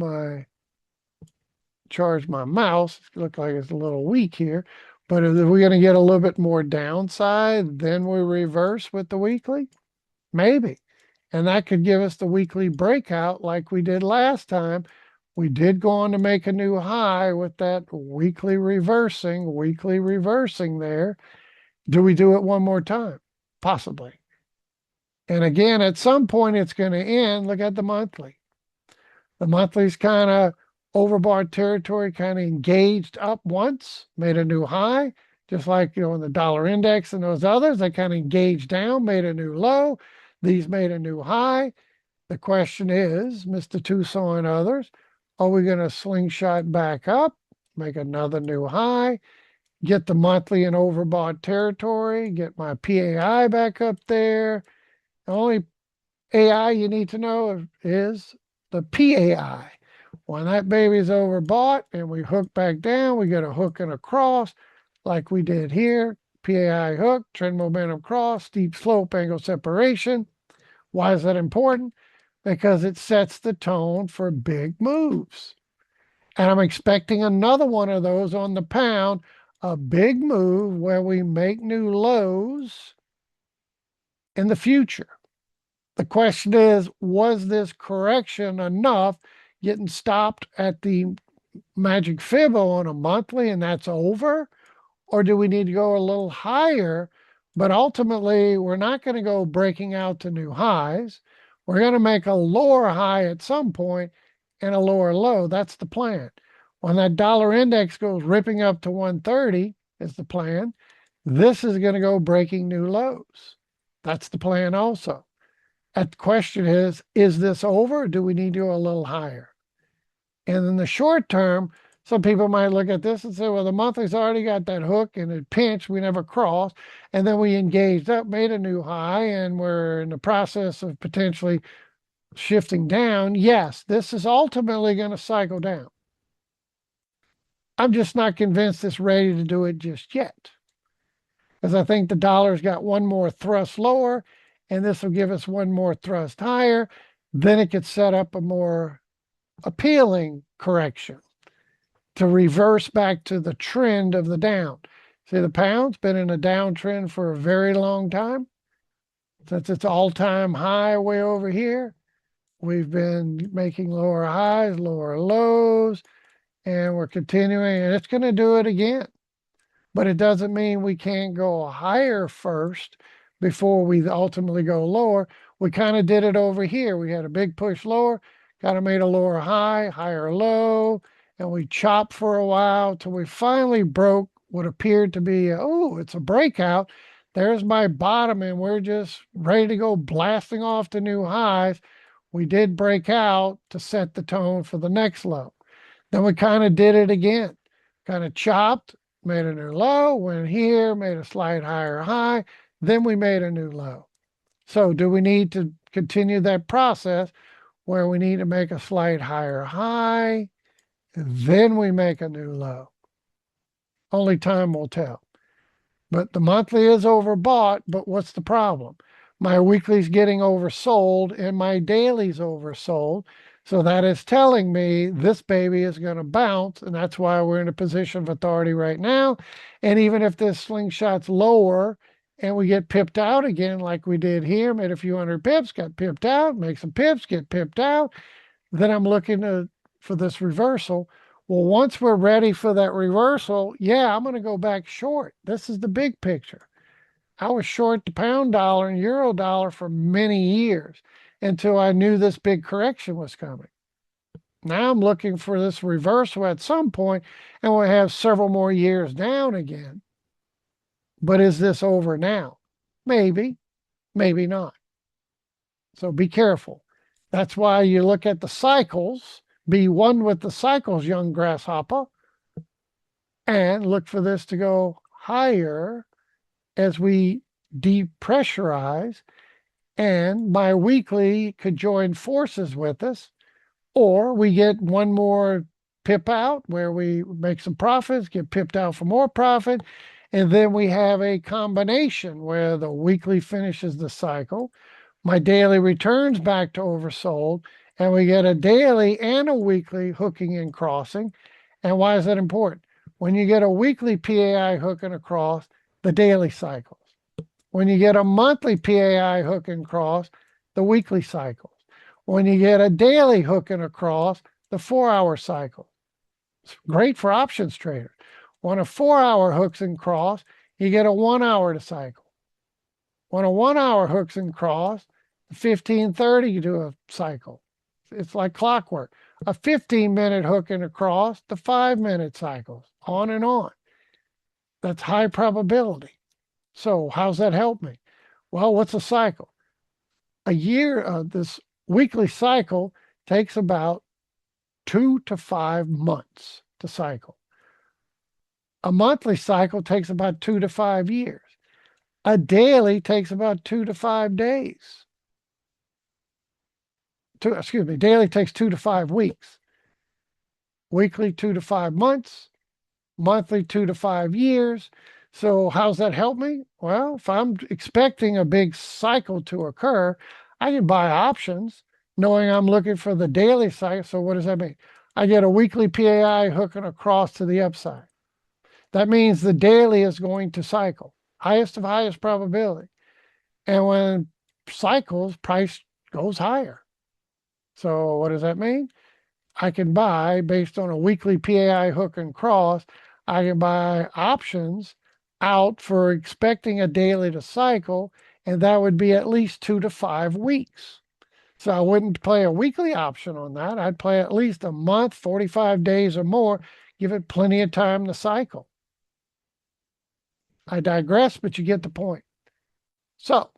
A: charge my mouse. It looks like it's a little weak here. But if we're going to get a little bit more downside, then we reverse with the weekly? Maybe. And that could give us the weekly breakout like we did last time. We did go on to make a new high with that weekly reversing there. Do we do it one more time? Possibly. And again, at some point it's going to end. Look at the monthly. The monthly's kind of overbought territory, kind of engaged up once, made a new high, just like, in the dollar index and those others, they kind of engaged down, made a new low. These made a new high. The question is, Mr. Tucson and others, are we going to slingshot back up, make another new high, get the monthly in overbought territory, get my PAI back up there? The only AI you need to know is the PAI. When that baby's overbought and we hook back down, we get a hook and a cross like we did here. PAI hook, trend momentum cross, steep slope, angle separation. Why is that important? Because it sets the tone for big moves. And I'm expecting another one of those on the pound, a big move where we make new lows in the future. The question is, was this correction enough, getting stopped at the magic Fibo on a monthly and that's over? Or do we need to go a little higher? But ultimately, we're not going to go breaking out to new highs. We're going to make a lower high at some point and a lower low. That's the plan. When that dollar index goes ripping up to 130 is the plan, this is going to go breaking new lows. That's the plan also. And the question is this over or do we need to go a little higher? And in the short term, some people might look at this and say, well, the monthly's already got that hook and it pinched, we never crossed. And then we engaged up, made a new high, and we're in the process of potentially shifting down. Yes, this is ultimately going to cycle down. I'm just not convinced it's ready to do it just yet, because I think the dollar's got one more thrust lower, and this will give us one more thrust higher. Then it could set up a more appealing correction to reverse back to the trend of the down. See, the pound's been in a downtrend for a very long time. Since its all-time high way over here, we've been making lower highs, lower lows, and we're continuing, and it's going to do it again. But it doesn't mean we can't go higher first before we ultimately go lower. We kind of did it over here. We had a big push lower, kind of made a lower high, higher low, and we chopped for a while till we finally broke what appeared to be, oh, it's a breakout. There's my bottom, and we're just ready to go blasting off to new highs. We did break out to set the tone for the next low. Then we kind of did it again, kind of chopped, made a new low, went here, made a slight higher high, then we made a new low. So do we need to continue that process where we need to make a slight higher high, and then we make a new low? Only time will tell. But the monthly is overbought, but what's the problem? My weekly's getting oversold and my daily's oversold. So that is telling me this baby is going to bounce, and that's why we're in a position of authority right now. And even if this slingshot's lower and we get pipped out again, like we did here, made a few hundred pips, got pipped out, make some pips, get pipped out, then I'm looking for this reversal. Well, once we're ready for that reversal, yeah, I'm going to go back short. This is the big picture. I was short the pound dollar and euro dollar for many years until I knew this big correction was coming. Now I'm looking for this reversal at some point, and we'll have several more years down again. But is this over now? Maybe, maybe not. So be careful. That's why you look at the cycles. Be one with the cycles, young grasshopper, and look for this to go higher as we depressurize, and my weekly could join forces with us, or we get one more pip out where we make some profits, get pipped out for more profit, and then we have a combination where the weekly finishes the cycle, my daily returns back to oversold, and we get a daily and a weekly hooking and crossing. And why is that important? When you get a weekly PAI hooking across, the daily cycles. When you get a monthly PAI hook and cross, the weekly cycles. When you get a daily hook and across, the 4-hour cycle. It's great for options traders. When a 4-hour hooks and cross, you get a 1 hour to cycle. When a 1 hour hooks and cross, 15:30 you do a cycle. It's like clockwork. A 15-minute hook and across, the 5-minute cycles, on and on. That's high probability. So how's that help me? Well, what's a cycle? A year, this weekly cycle takes about 2 to 5 months to cycle. A monthly cycle takes about 2 to 5 years. A daily takes about 2 to 5 days. Daily takes 2 to 5 weeks. Weekly, 2 to 5 months. Monthly, 2 to 5 years. So how's that help me? Well, if I'm expecting a big cycle to occur, I can buy options knowing I'm looking for the daily cycle. So what does that mean? I get a weekly PAI hooking across to the upside. That means the daily is going to cycle, highest of highest probability. And when cycles, price goes higher. So what does that mean? I can buy based on a weekly PAI hook and cross. I can buy options out for expecting a daily to cycle, and that would be at least 2 to 5 weeks. So I wouldn't play a weekly option on that. I'd play at least a month, 45 days or more, give it plenty of time to cycle. I digress, but you get the point. So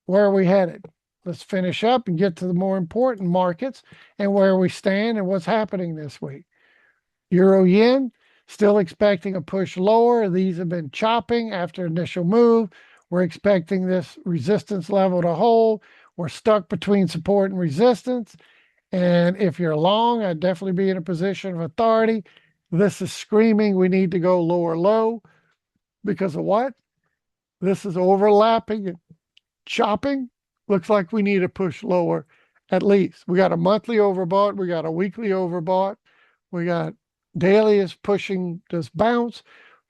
A: where are we headed? Let's finish up and get to the more important markets and where we stand and what's happening this week. Euro yen, still expecting a push lower. These have been chopping after initial move. We're expecting this resistance level to hold. We're stuck between support and resistance. And if you're long, I'd definitely be in a position of authority. This is screaming we need to go lower low because of what? This is overlapping and chopping. Looks like we need to push lower at least. We got a monthly overbought. We got a weekly overbought. We got daily is pushing this bounce,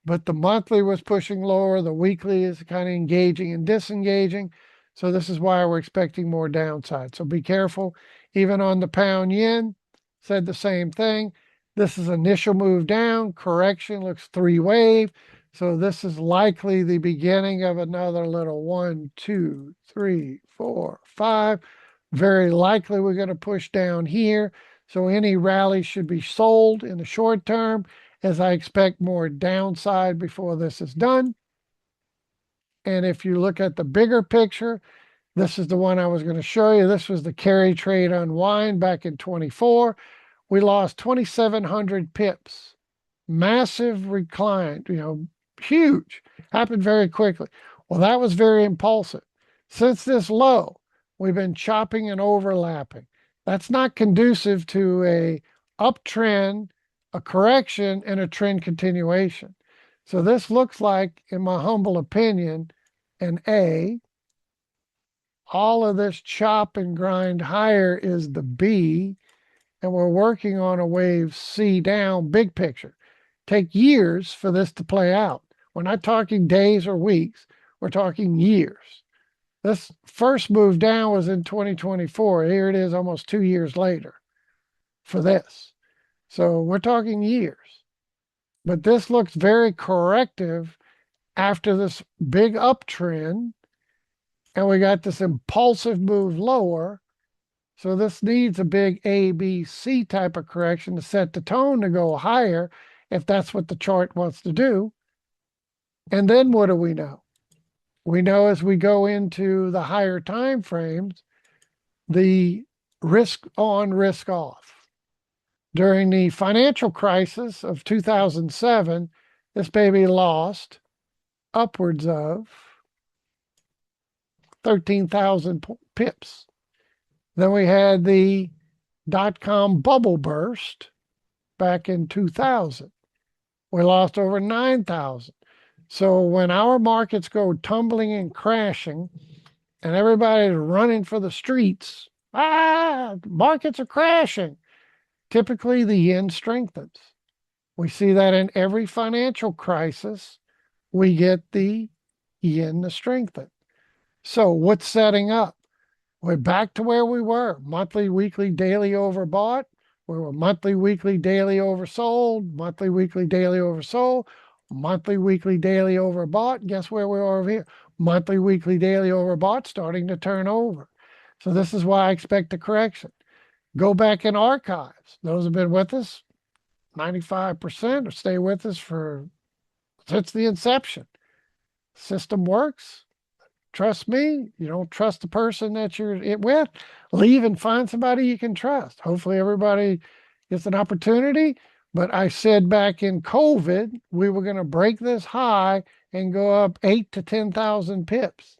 A: but the monthly was pushing lower. The weekly is kind of engaging and disengaging. So this is why we're expecting more downside. So be careful. Even on the pound yen, said the same thing. This is initial move down, correction, looks three wave. So this is likely the beginning of another little 1, 2, 3, 4, 5. Very likely we're going to push down here. So any rally should be sold in the short term, as I expect more downside before this is done. And if you look at the bigger picture, this is the one I was going to show you. This was the carry trade unwind back in 24. We lost 2,700 pips. Massive recline, huge. Happened very quickly. Well, that was very impulsive. Since this low, we've been chopping and overlapping. That's not conducive to a uptrend, a correction, and a trend continuation. So this looks like, in my humble opinion, an A. All of this chop and grind higher is the B, and we're working on a wave C down, big picture. Take years for this to play out. We're not talking days or weeks, we're talking years. This first move down was in 2024. Here it is almost 2 years later for this. So we're talking years. But this looks very corrective after this big uptrend, and we got this impulsive move lower. So this needs a big A, B, C type of correction to set the tone to go higher if that's what the chart wants to do. And then what do we know? We know as we go into the higher time frames, the risk on, risk off. During the financial crisis of 2007, this baby lost upwards of 13,000 pips. Then we had the dot-com bubble burst back in 2000. We lost over 9,000. So when our markets go tumbling and crashing and everybody's running for the streets, markets are crashing, typically the yen strengthens. We see that in every financial crisis, we get the yen to strengthen. So what's setting up? We're back to where we were, monthly, weekly, daily overbought. We were monthly, weekly, daily oversold, monthly, weekly, daily oversold, monthly, weekly, daily overbought. Guess where we are over here? Monthly, weekly, daily overbought starting to turn over. So this is why I expect a correction. Go back in archives. Those have been with us, 95%, or stay with us since the inception. System works. Trust me. You don't trust the person that you're with, leave and find somebody you can trust. Hopefully everybody gets an opportunity. But I said back in COVID, we were going to break this high and go up 8 to 10,000 pips.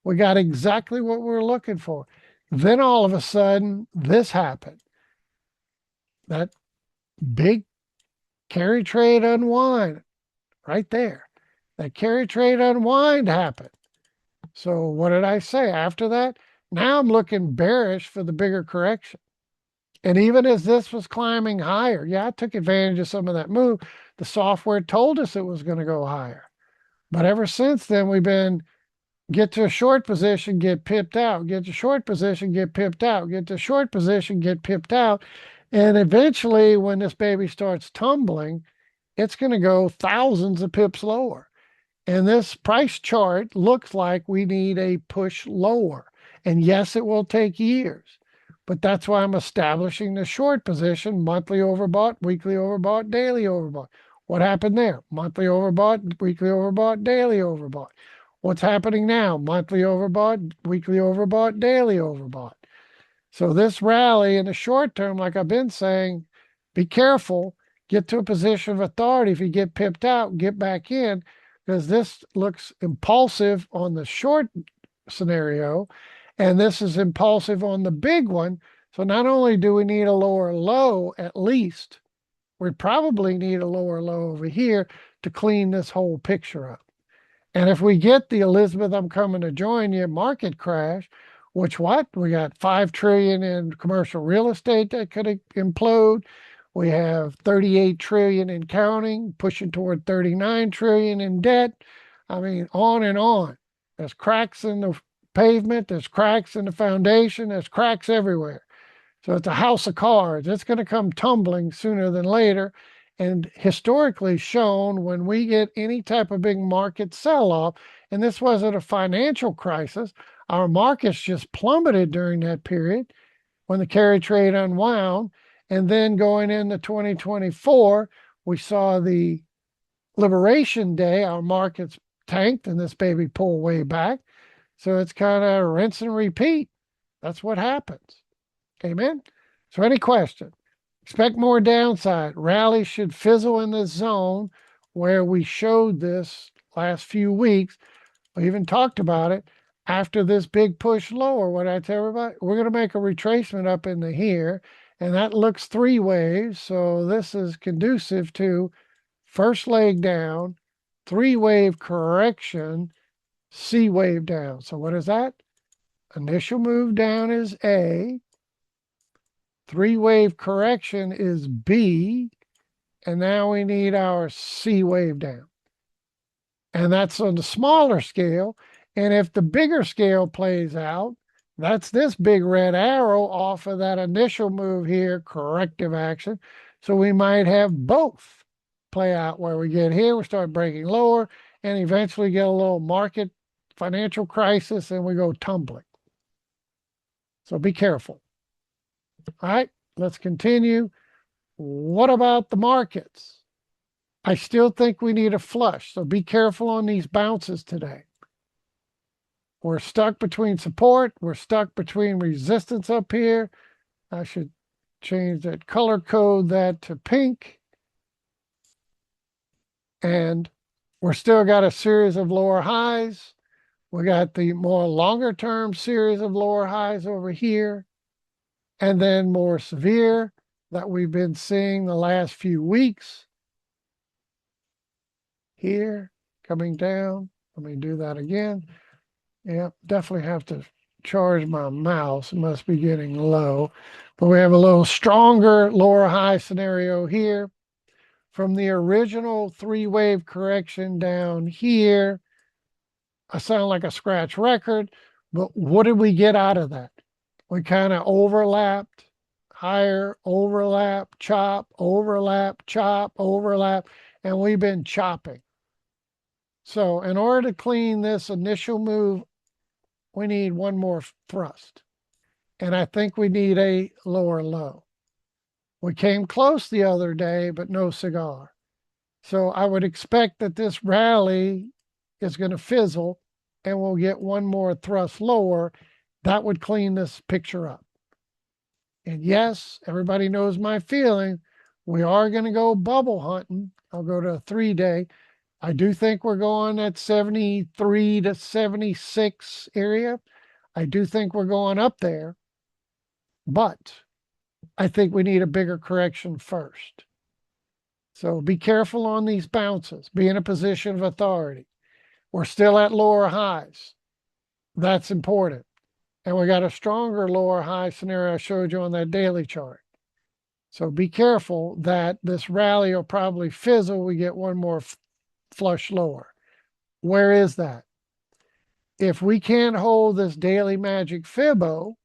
A: We got exactly what we were looking for. Then all of a sudden, this happened. That big carry trade unwind right there. That carry trade unwind happened. So what did I say after that? Now I'm looking bearish for the bigger correction. And even as this was climbing higher, yeah, I took advantage of some of that move. The software told us it was going to go higher. But ever since then, we've been get to a short position, get pipped out, get to short position, get pipped out, get to short position, get pipped out. And eventually, when this baby starts tumbling, it's going to go thousands of pips lower. And this price chart looks like we need a push lower. And yes, it will take years. But that's why I'm establishing the short position, monthly overbought, weekly overbought, daily overbought. What happened there? Monthly overbought, weekly overbought, daily overbought. What's happening now? Monthly overbought, weekly overbought, daily overbought. So this rally in the short term, like I've been saying, be careful, get to a position of authority. If you get pipped out, get back in, because this looks impulsive on the short scenario, and this is impulsive on the big one. So not only do we need a lower low, at least, we probably need a lower low over here to clean this whole picture up. And if we get the Elizabeth, I'm coming to join you market crash, which what? We got 5 trillion in commercial real estate that could implode. We have 38 trillion in counting, pushing toward 39 trillion in debt. I mean, on and on. There's cracks in the pavement, there's cracks in the foundation, there's cracks everywhere. So it's a house of cards. It's going to come tumbling sooner than later. And historically shown, when we get any type of big market sell off, and this wasn't a financial crisis, our markets just plummeted during that period when the carry trade unwound. And then going into 2024, we saw the Liberation Day, our markets tanked and this baby pulled way back. So it's kind of rinse and repeat. That's what happens. Amen. So any question? Expect more downside. Rally should fizzle in this zone where we showed this last few weeks. We even talked about it. After this big push lower, what I tell everybody, we're going to make a retracement up into here, and that looks 3 waves. So this is conducive to first leg down, 3-wave correction, C wave down. So what is that? Initial move down is A. 3-wave correction is B, and now we need our C wave down. And that's on the smaller scale. And if the bigger scale plays out, that's this big red arrow off of that initial move here, corrective action. So we might have both play out where we get here, we start breaking lower, and eventually get a little market financial crisis and we go tumbling. So be careful. All right, let's continue. What about the markets? I still think we need a flush, so be careful on these bounces today. We're stuck between support. We're stuck between resistance up here. I should change that color code that to pink. And we're still got a series of lower highs. We got the more longer term series of lower highs over here. And then more severe that we've been seeing the last few weeks. Here, coming down. Let me do that again. Yeah, definitely have to charge my mouse. It must be getting low. But we have a little stronger lower high scenario here. From the original 3-wave correction down here, I sound like a scratch record, but what did we get out of that? We kind of overlapped, higher, overlap, chop, overlap, chop, overlap, and we've been chopping. So in order to clean this initial move, we need one more thrust. And I think we need a lower low. We came close the other day, but no cigar. So I would expect that this rally is going to fizzle and we'll get one more thrust lower. That would clean this picture up. And yes, everybody knows my feeling. We are going to go bubble hunting. I'll go to a 3-day. I do think we're going at 73 to 76 area. I do think we're going up there, but I think we need a bigger correction first. So be careful on these bounces. Be in a position of authority. We're still at lower highs. That's important. And we got a stronger lower high scenario I showed you on that daily chart. So be careful that this rally will probably fizzle. We get one more flush lower. Where is that? If we can't hold this daily Magic Fibo,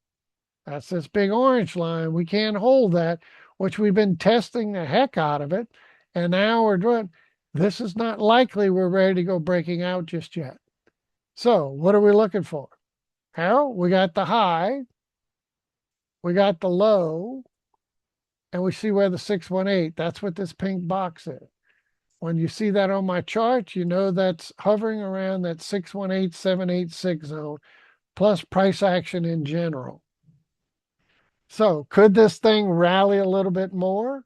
A: that's this big orange line, we can't hold that, which we've been testing the heck out of it. And now we're doing, this is not likely we're ready to go breaking out just yet. So what are we looking for? Harold, we got the high. we got the low, and we see where the 618, that's what this pink box is. When you see that on my chart, you know that's hovering around that 618,786 zone, plus price action in general. So could this thing rally a little bit more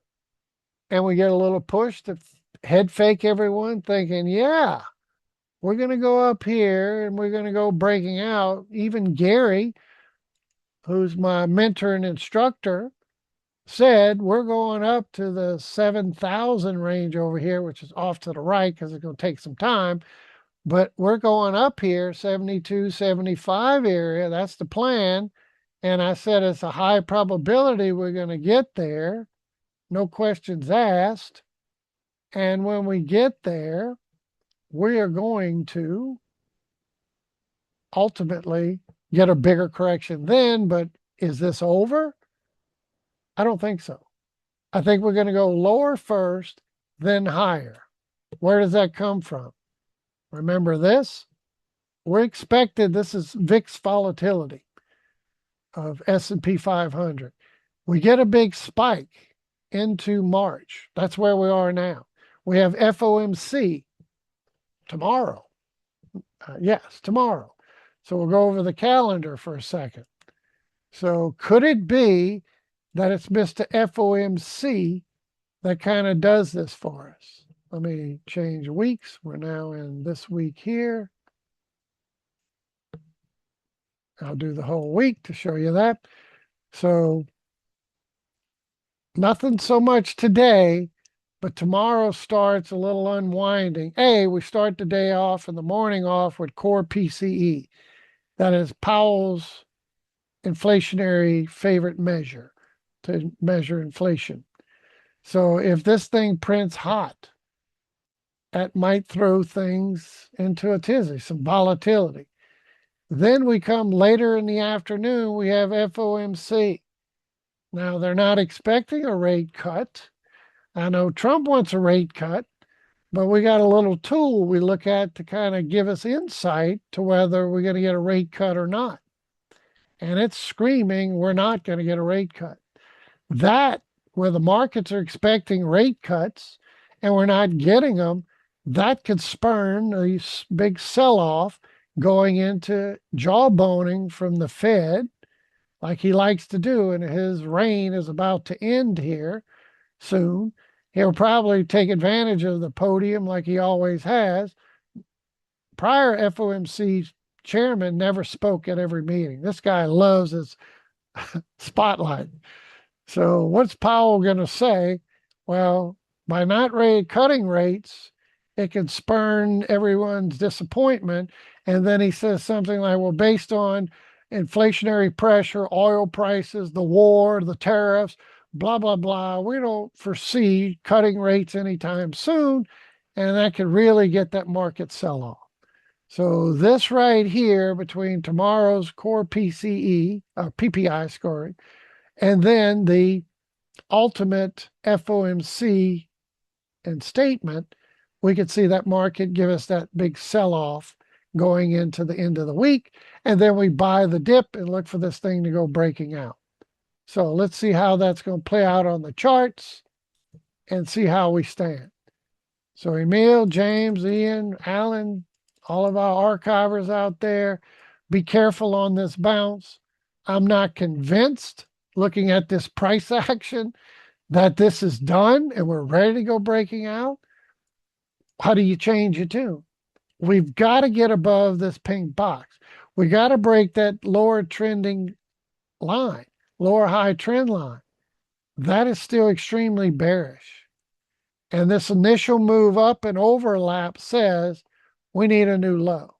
A: and we get a little push to head fake everyone thinking, yeah, we're going to go up here and we're going to go breaking out. Even Gary, who's my mentor and instructor, said we're going up to the 7,000 range over here, which is off to the right because it's going to take some time. But we're going up here, 72, 75 area. That's the plan. And I said it's a high probability we're going to get there. No questions asked. And when we get there, we are going to ultimately get a bigger correction then. But is this over? I don't think so. I think we're going to go lower first, then higher. Where does that come from? Remember this? We're expected, this is VIX volatility of S&P 500. We get a big spike into March. That's where we are now. We have FOMC tomorrow. Yes, tomorrow. So we'll go over the calendar for a second. So could it be that it's Mr. FOMC that kind of does this for us? Let me change weeks. We're now in this week here. I'll do the whole week to show you that. So nothing so much today, but tomorrow starts a little unwinding. We start the day off and the morning off with core PCE. That is Powell's inflationary favorite measure to measure inflation. So if this thing prints hot, that might throw things into a tizzy, some volatility. Then we come later in the afternoon, we have FOMC. Now, they're not expecting a rate cut. I know Trump wants a rate cut, but we got a little tool we look at to kind of give us insight to whether we're going to get a rate cut or not. And it's screaming we're not going to get a rate cut. That, where the markets are expecting rate cuts and we're not getting them, that could spurn a big sell-off going into jawboning from the Fed, like he likes to do, and his reign is about to end here soon. He'll probably take advantage of the podium like he always has. Prior FOMC chairman never spoke at every meeting. This guy loves his spotlight. So what's Powell going to say? Well, by not cutting rates, it can spurn everyone's disappointment. And then he says something like, well, based on inflationary pressure, oil prices, the war, the tariffs, blah, blah, blah, we don't foresee cutting rates anytime soon. And that could really get that market sell off. So this right here between tomorrow's core PPI scoring, and then the ultimate FOMC and statement, we could see that market give us that big sell-off going into the end of the week. And then we buy the dip and look for this thing to go breaking out. So let's see how that's going to play out on the charts and see how we stand. So Emil, James, Ian, Alan, all of our archivers out there, be careful on this bounce. I'm not convinced, looking at this price action, that this is done and we're ready to go breaking out. How do you change your tune? We've got to get above this pink box. We got to break that lower trending line, lower high trend line. That is still extremely bearish. And this initial move up and overlap says we need a new low.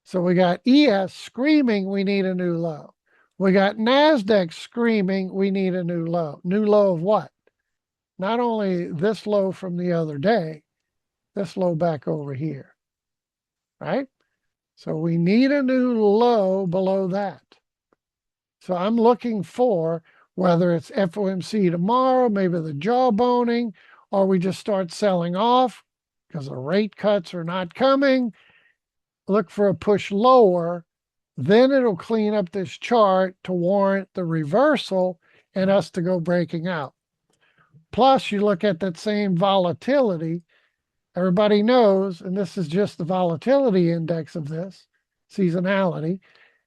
A: So we got ES screaming we need a new low. We got NASDAQ screaming we need a new low. New low of what? Not only this low from the other day, this low back over here, right? So we need a new low below that. So I'm looking for whether it's FOMC tomorrow, maybe the jawboning, or we just start selling off because the rate cuts are not coming. Look for a push lower then it'll clean up this chart to warrant the reversal and us to go breaking out. Plus, you look at that same volatility. Everybody knows, and this is just the volatility index of this seasonality,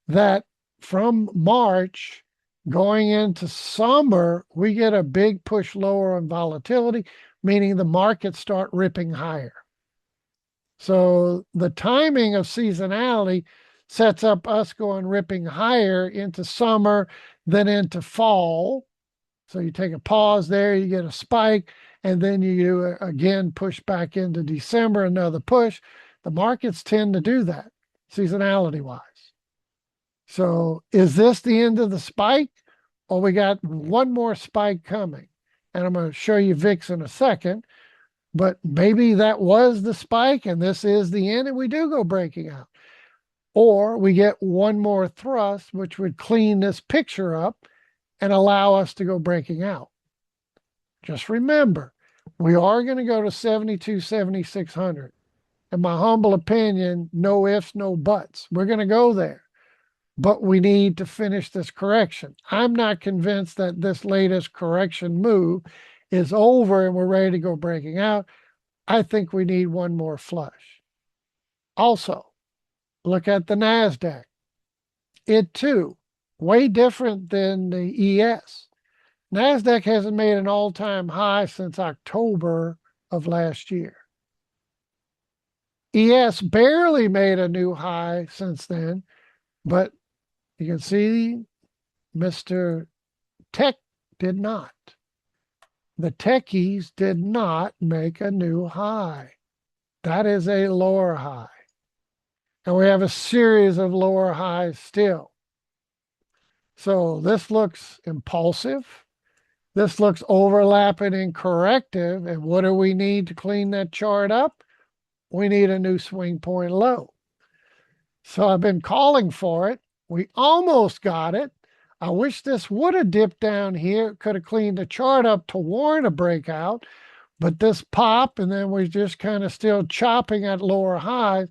A: that from March going into summer, we get a big push lower on volatility, meaning the markets start ripping higher. So the timing of seasonality sets up us going ripping higher into summer, then into fall. So you take a pause there, you get a spike, and then you again push back into December, another push. The markets tend to do that seasonality wise. So is this the end of the spike, or we got one more spike coming? And I'm going to show you VIX in a second, but maybe that was the spike and this is the end and we do go breaking out. Or we get one more thrust, which would clean this picture up and allow us to go breaking out. Just remember, we are going to go to 72, 7,600. In my humble opinion, no ifs, no buts. We're going to go there, but we need to finish this correction. I'm not convinced that this latest correction move is over and we're ready to go breaking out. I think we need one more flush. Also, look at the NASDAQ. It too, way different than the ES. NASDAQ hasn't made an all-time high since October of last year. ES barely made a new high since then, but you can see Mr. Tech did not. The techies did not make a new high. That is a lower high. And we have a series of lower highs still. So this looks impulsive. This looks overlapping and corrective. And what do we need to clean that chart up? We need a new swing point low. So I've been calling for it. We almost got it. I wish this would have dipped down here. Could have cleaned the chart up to warrant a breakout. But this pop, and then we're just kind of still chopping at lower highs.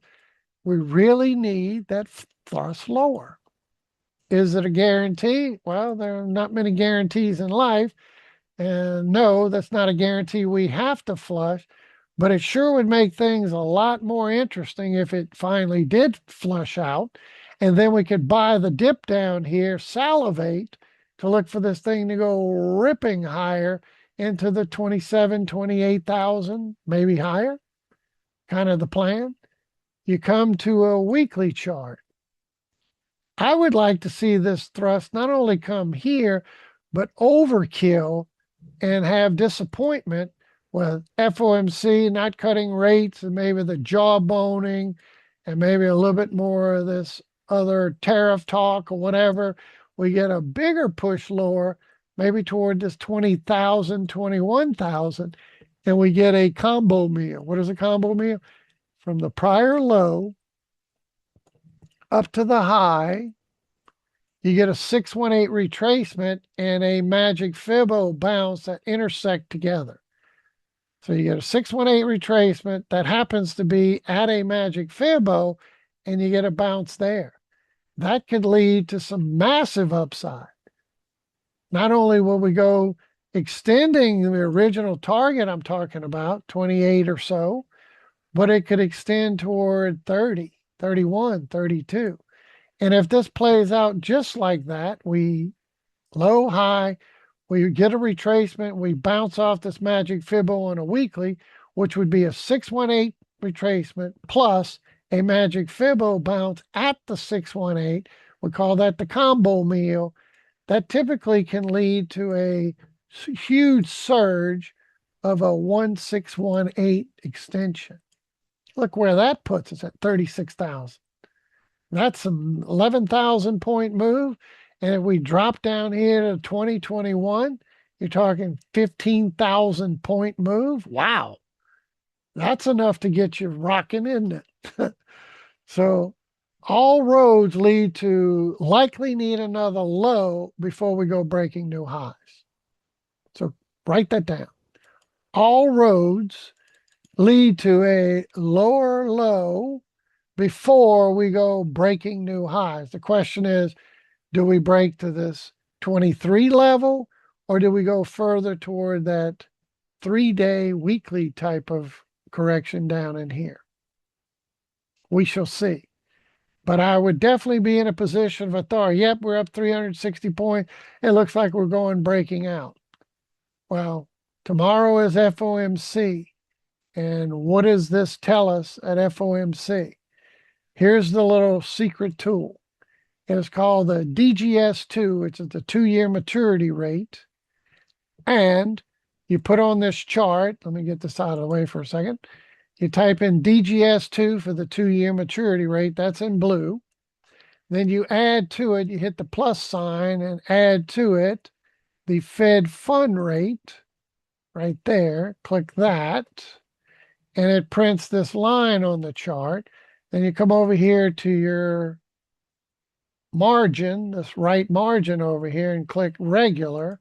A: We really need that thrust lower. Is it a guarantee? Well, there are not many guarantees in life. And no, that's not a guarantee we have to flush, but it sure would make things a lot more interesting if it finally did flush out. And then we could buy the dip down here, salivate to look for this thing to go ripping higher into the 27, 28,000, maybe higher, kind of the plan. You come to a weekly chart. I would like to see this thrust not only come here, but overkill and have disappointment with FOMC not cutting rates and maybe the jawboning and maybe a little bit more of this other tariff talk or whatever. We get a bigger push lower, maybe toward this 20,000, 21,000, and we get a combo meal. What is a combo meal? From the prior low up to the high, you get a 618 retracement and a Magic Fibo bounce that intersect together. So you get a 618 retracement that happens to be at a Magic Fibo, and you get a bounce there. That could lead to some massive upside. Not only will we go extending the original target I'm talking about, 28 or so, but it could extend toward 30, 31, 32. And if this plays out just like that, we low, high, we get a retracement, we bounce off this Magic Fibo on a weekly, which would be a 618 retracement plus a Magic Fibo bounce at the 618. We call that the combo meal. That typically can lead to a huge surge of a 1618 extension. Look where that puts us at 36,000. That's an 11,000 point move. And if we drop down here to 2021, you're talking 15,000 point move. Wow. That's enough to get you rocking, isn't it? So all roads lead to likely need another low before we go breaking new highs. So write that down. All roads lead to a lower low before we go breaking new highs. The question is, do we break to this 23 level, or do we go further toward that 3-day weekly type of correction down in here? We shall see. But I would definitely be in a position of authority. Yep, we're up 360 points. It looks like we're going breaking out. Well, tomorrow is FOMC. And what does this tell us at FOMC? Here's the little secret tool. It's called the DGS2, which is the 2-year maturity rate. And you put on this chart, let me get this out of the way for a second. You type in DGS2 for the 2-year maturity rate, that's in blue. Then you add to it, you hit the plus sign and add to it the Fed fund rate right there. Click that. And it prints this line on the chart. Then you come over here to your margin, this right margin over here, and click regular.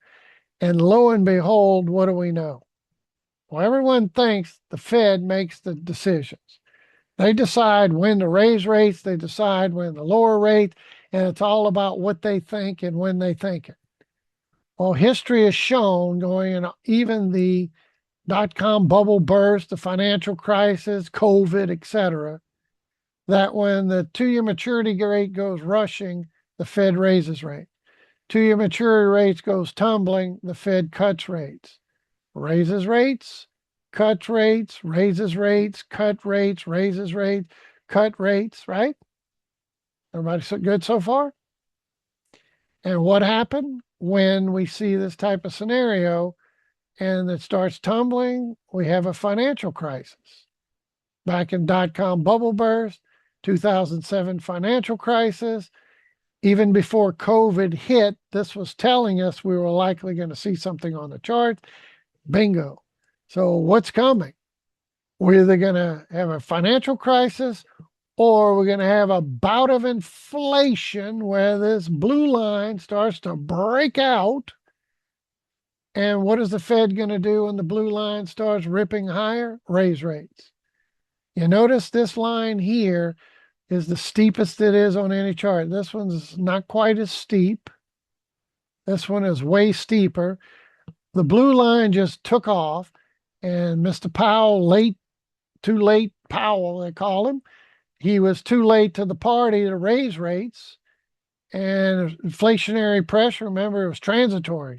A: And lo and behold, what do we know? Well, everyone thinks the Fed makes the decisions. They decide when to raise rates, they decide when to lower rates, and it's all about what they think and when they think it. Well, history has shown, going in even the dot-com bubble burst, the financial crisis, COVID, etc., that when the 2-year maturity rate goes rushing, the Fed raises rates. 2-year maturity rates goes tumbling, the Fed cuts rates. Raises rates, cuts rates, raises rates, cut rates, raises rates, cut rates, right? Everybody so good so far? And what happened when we see this type of scenario and it starts tumbling? We have a financial crisis. Back in dot-com bubble burst, 2007 financial crisis, even before COVID hit, this was telling us we were likely going to see something on the chart. Bingo. So what's coming? We're either going to have a financial crisis or we're going to have a bout of inflation where this blue line starts to break out. And what is the Fed going to do when the blue line starts ripping higher? Raise rates. You notice this line here is the steepest it is on any chart. This one's not quite as steep. This one is way steeper. The blue line just took off, and Mr. Powell, too late Powell, they call him. He was too late to the party to raise rates. And inflationary pressure, remember, it was transitory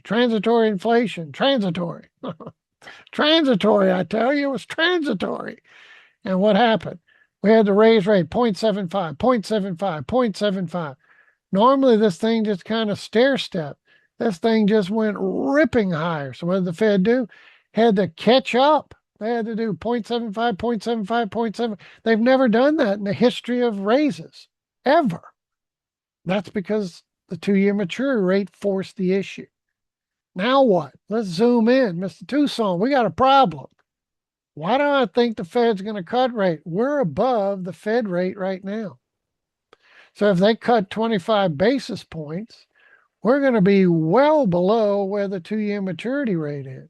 A: inflation, transitory. Transitory, I tell you, it was transitory. And what happened? We had to raise rate 0.75, 0.75, 0.75. Normally, this thing just kind of stair step. This thing just went ripping higher. So what did the Fed do? Had to catch up. They had to do 0.75, 0.75, 0.7. They've never done that in the history of raises, ever. That's because the 2-year maturity rate forced the issue. Now what? Let's zoom in. Mr. Tucson, we got a problem. Why do I think the Fed's going to cut rate? We're above the Fed rate right now. So if they cut 25 basis points, we're going to be well below where the 2-year maturity rate is.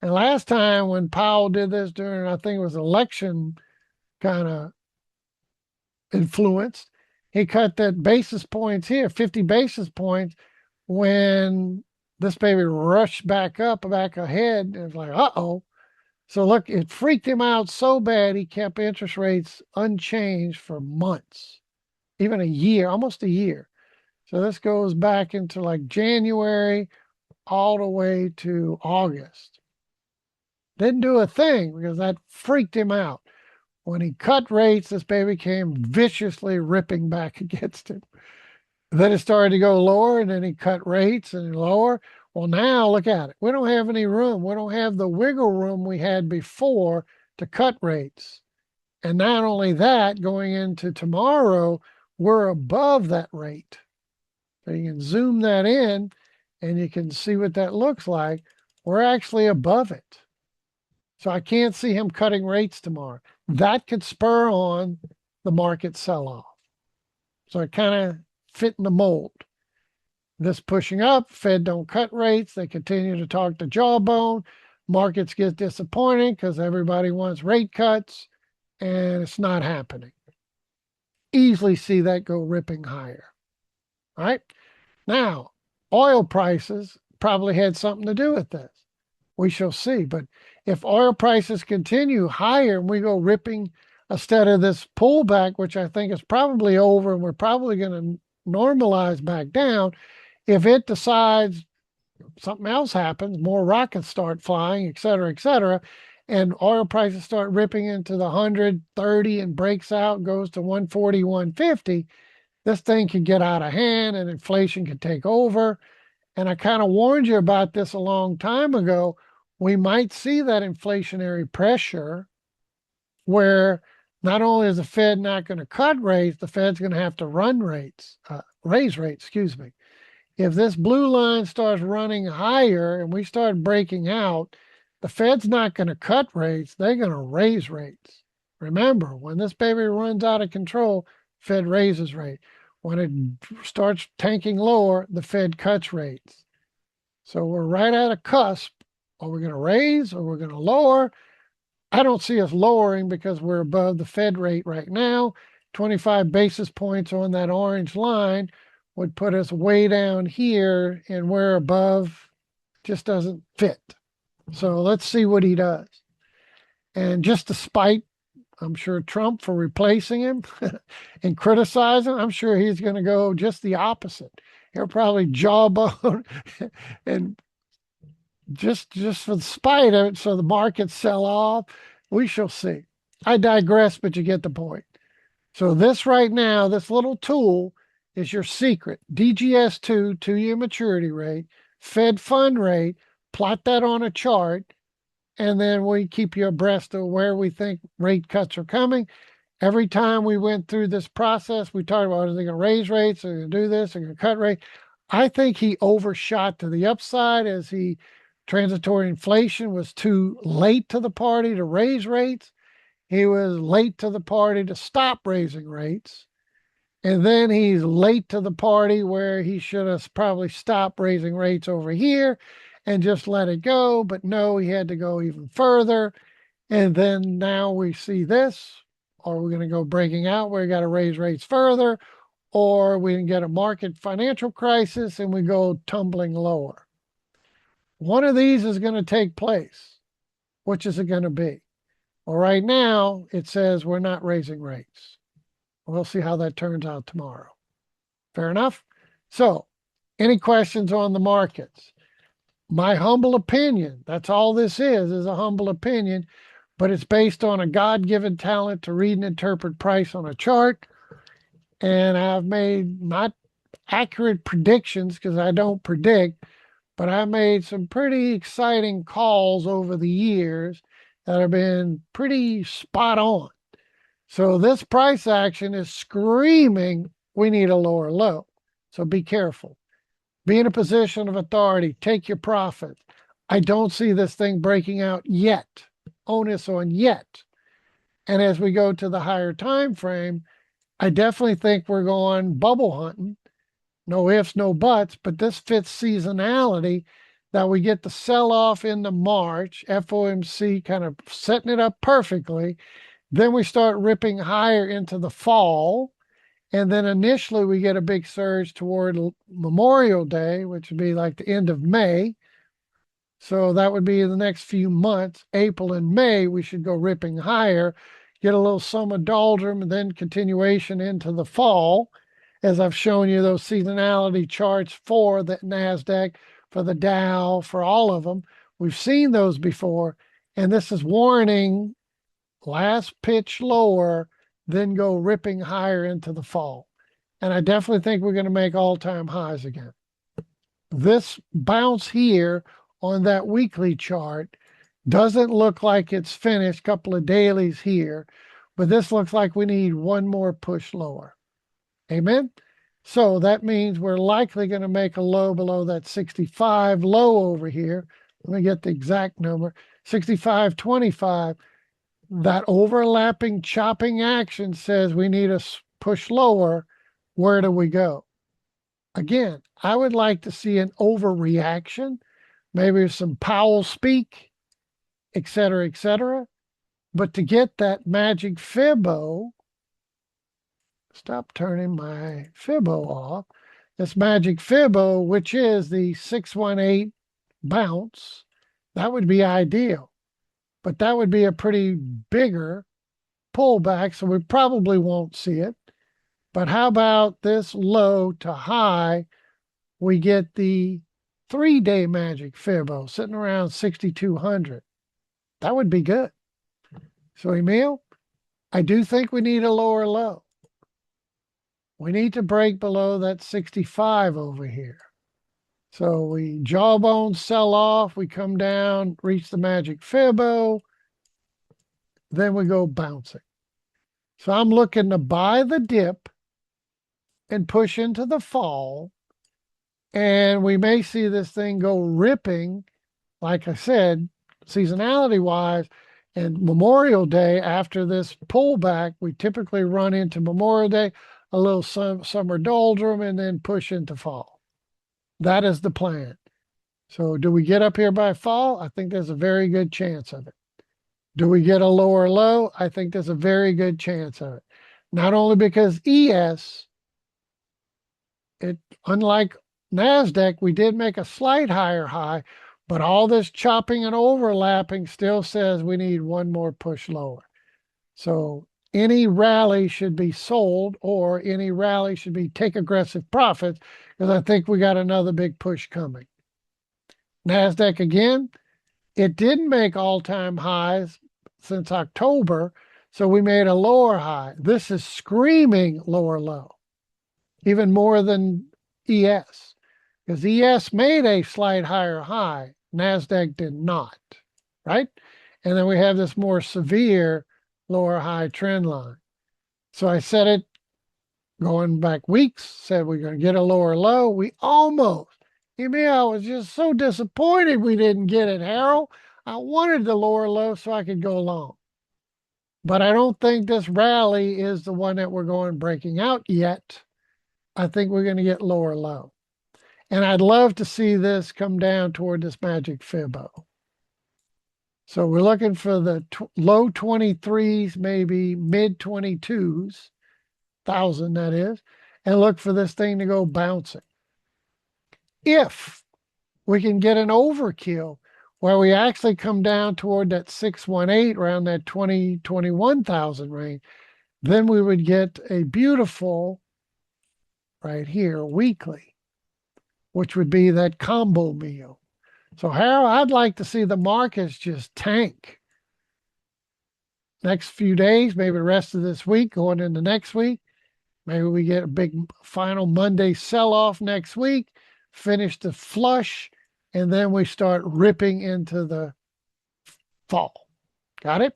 A: And last time when Powell did this during, I think it was election kind of influenced, he cut that basis points here, 50 basis points, when this baby rushed back ahead. It was like, uh-oh. So look, it freaked him out so bad, he kept interest rates unchanged for months, even a year, almost a year. So this goes back into like January all the way to August. Didn't do a thing because that freaked him out. When he cut rates, this baby came viciously ripping back against him. Then it started to go lower, and then he cut rates and lower. Well, now look at it. We don't have any room. We don't have the wiggle room we had before to cut rates. And not only that, going into tomorrow, we're above that rate. So you can zoom that in and you can see what that looks like. We're actually above it. So I can't see him cutting rates tomorrow. That could spur on the market sell-off. So it kind of fit in the mold. This pushing up, Fed don't cut rates. They continue to talk to jawbone. Markets get disappointed because everybody wants rate cuts, and it's not happening. easily see that go ripping higher. All right. Now, oil prices probably had something to do with this. We shall see. But if oil prices continue higher and we go ripping instead of this pullback, which I think is probably over and we're probably going to normalize back down, if it decides something else happens, more rockets start flying, et cetera, and oil prices start ripping into the 130 and breaks out, goes to 140, 150, this thing can get out of hand and inflation can take over. And I kind of warned you about this a long time ago. We might see that inflationary pressure where not only is the Fed not going to cut rates, the Fed's going to have to raise rates, excuse me. If this blue line starts running higher and we start breaking out, the Fed's not going to cut rates, they're going to raise rates. Remember, when this baby runs out of control, Fed raises rate. When it starts tanking lower, the Fed cuts rates. So we're right at a cusp. Are we going to raise or we're going to lower? I don't see us lowering because we're above the Fed rate right now. 25 basis points on that orange line would put us way down here, and we're above just doesn't fit. So let's see what he does. And just to spite, I'm sure, Trump for replacing him and criticizing, I'm sure he's going to go just the opposite. He'll probably jawbone and just for the spite of it, so the markets sell off. We shall see. I digress, but you get the point. So this right now, this little tool is your secret. DGS2, 2-year maturity rate, Fed fund rate, plot that on a chart, and then we keep you abreast of where we think rate cuts are coming. Every time we went through this process, we talked about, are they going to raise rates? Are they going to do this? Are they going to cut rates? I think he overshot to the upside as transitory inflation was too late to the party to raise rates. He was late to the party to stop raising rates. And then he's late to the party where he should have probably stopped raising rates over here and just let it go. But no, he had to go even further. And then now we see this. Are we going to go breaking out where we got to raise rates further? Or we can get a market financial crisis and we go tumbling lower. One of these is going to take place. Which is it going to be? Well, right now, it says we're not raising rates. We'll see how that turns out tomorrow. Fair enough? So, any questions on the markets? My humble opinion, that's all this is a humble opinion, but it's based on a God-given talent to read and interpret price on a chart. And I've made not accurate predictions because I don't predict, but I made some pretty exciting calls over the years that have been pretty spot on. So this price action is screaming, we need a lower low. So be careful. Be in a position of authority. Take your profit. I don't see this thing breaking out yet. Onus on yet. And as we go to the higher time frame, I definitely think we're going bubble hunting. No ifs, no buts, but this fits seasonality that we get the sell-off into March, FOMC kind of setting it up perfectly. Then we start ripping higher into the fall. And then initially we get a big surge toward Memorial Day, which would be like the end of May. So that would be the next few months, April and May, we should go ripping higher, get a little summer doldrum, and then continuation into the fall. As I've shown you those seasonality charts for the NASDAQ, for the Dow, for all of them. We've seen those before. And this is warning, last pitch lower, then go ripping higher into the fall. And I definitely think we're going to make all-time highs again. This bounce here on that weekly chart doesn't look like it's finished. Couple of dailies here, but this looks like we need one more push lower. Amen. So that means we're likely going to make a low below that 65 low over here. Let me get the exact number, 65.25. That overlapping chopping action says we need a push lower. Where do we go? Again, I would like to see an overreaction, maybe some Powell speak, et cetera, et cetera. But to get that magic Fibo stop turning my Fibo off. This Magic Fibo, which is the 618 bounce, that would be ideal. But that would be a pretty bigger pullback, so we probably won't see it. But how about this low to high? We get the 3-day Magic Fibo sitting around 6,200. That would be good. So, Emil, I do think we need a lower low. We need to break below that 65 over here. So we jawbone sell off, we come down, reach the Magic Fibo, then we go bouncing. So I'm looking to buy the dip and push into the fall. And we may see this thing go ripping, like I said, seasonality wise. And Memorial Day, after this pullback, we typically run into Memorial Day, a little summer doldrum, and then push into fall. That is the plan. So do we get up here by fall? I think there's a very good chance of it. Do we get a lower low? I think there's a very good chance of it. Not only because ES, unlike NASDAQ, we did make a slight higher high, but all this chopping and overlapping still says we need one more push lower. So any rally should be sold, or any rally should be take aggressive profits, because I think we got another big push coming. NASDAQ again, it didn't make all-time highs since October, so we made a lower high. This is screaming lower low, even more than ES, because ES made a slight higher high. NASDAQ did not, right? And then we have this more severe lower high trend line. So I said it going back weeks, said we're going to get a lower low. We almost, I was just so disappointed we didn't get it, Harold. I wanted the lower low so I could go long. But I don't think this rally is the one that we're going breaking out yet. I think we're going to get lower low. And I'd love to see this come down toward this Magic Fibo. So we're looking for the low 23s, maybe mid 22s, 1,000 that is, and look for this thing to go bouncing. If we can get an overkill where we actually come down toward that 618, around that 20, 21,000 range, then we would get a beautiful, right here, weekly, which would be that combo meal. So Harold, I'd like to see the markets just tank. Next few days, maybe the rest of this week, going into next week. Maybe we get a big final Monday sell-off next week, finish the flush, and then we start ripping into the fall. Got it?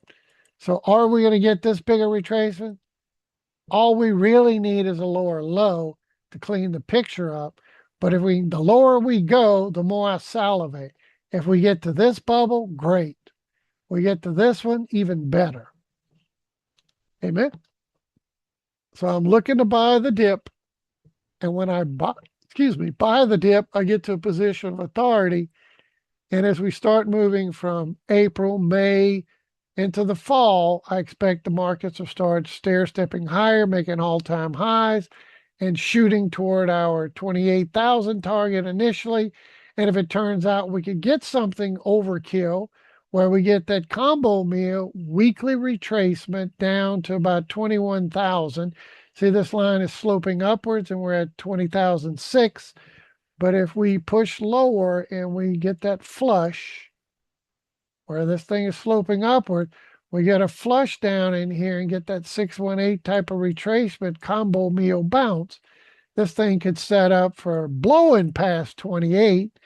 A: So are we going to get this bigger retracement? All we really need is a lower low to clean the picture up. But the lower we go, the more I salivate. If we get to this bubble, great. We get to this one, even better. Amen. So I'm looking to buy the dip. And when I buy the dip, I get to a position of authority. And as we start moving from April, May into the fall, I expect the markets will start stair-stepping higher, making all-time highs, and shooting toward our 28,000 target initially. And if it turns out we could get something overkill where we get that combo meal weekly retracement down to about 21,000. See, this line is sloping upwards and we're at 20,006. But if we push lower and we get that flush where this thing is sloping upward, we get a flush down in here and get that 618 type of retracement combo meal bounce. This thing could set up for blowing past 28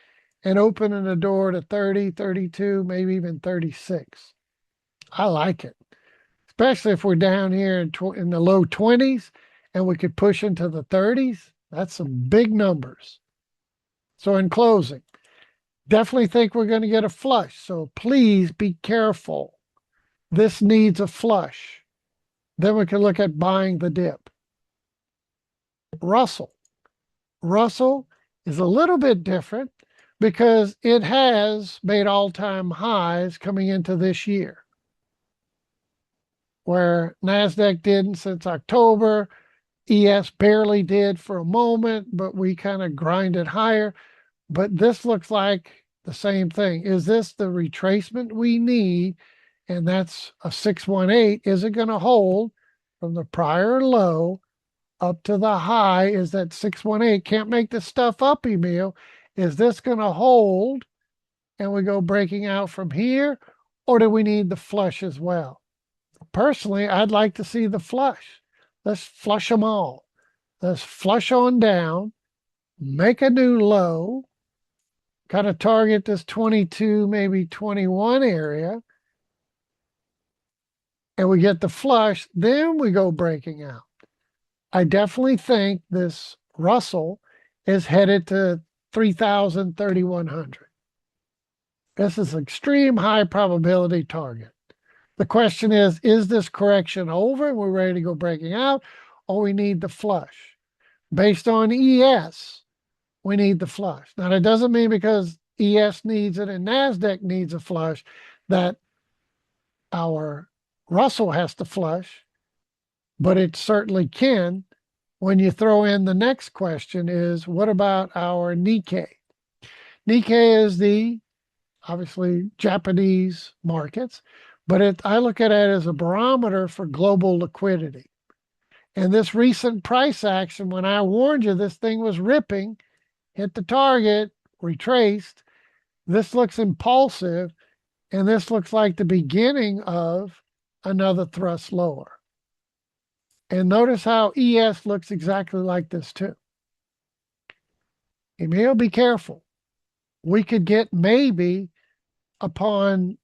A: and opening the door to 30, 32, maybe even 36. I like it, especially if we're down here in the low 20s and we could push into the 30s. That's some big numbers. So in closing, definitely think we're going to get a flush. So please be careful. This needs a flush. Then we can look at buying the dip. Russell is a little bit different because it has made all-time highs coming into this year, where NASDAQ didn't since October. ES barely did for a moment, but we kind of grinded higher. But this looks like the same thing. Is this the retracement we need? And that's a 618. Is it going to hold from the prior low up to the high? Is that 618? Can't make this stuff up, Emil. Is this going to hold and we go breaking out from here? Or do we need the flush as well? Personally, I'd like to see the flush. Let's flush them all. Let's flush on down, make a new low, kind of target this 22, maybe 21 area, and we get the flush, then we go breaking out. I definitely think this Russell is headed to 3,000, 3,100. This is extreme high probability target. The question is this correction over and we're ready to go breaking out, or we need the flush? Based on ES, we need the flush. Now, that doesn't mean because ES needs it and NASDAQ needs a flush that our Russell has to flush, but it certainly can. When you throw in the next question is, what about our Nikkei? Nikkei is the, obviously, Japanese markets, but I look at it as a barometer for global liquidity. And this recent price action, when I warned you this thing was ripping, hit the target, retraced, this looks impulsive, and this looks like the beginning of another thrust lower. And notice how ES looks exactly like this too. Emil, be careful. We could get maybe upon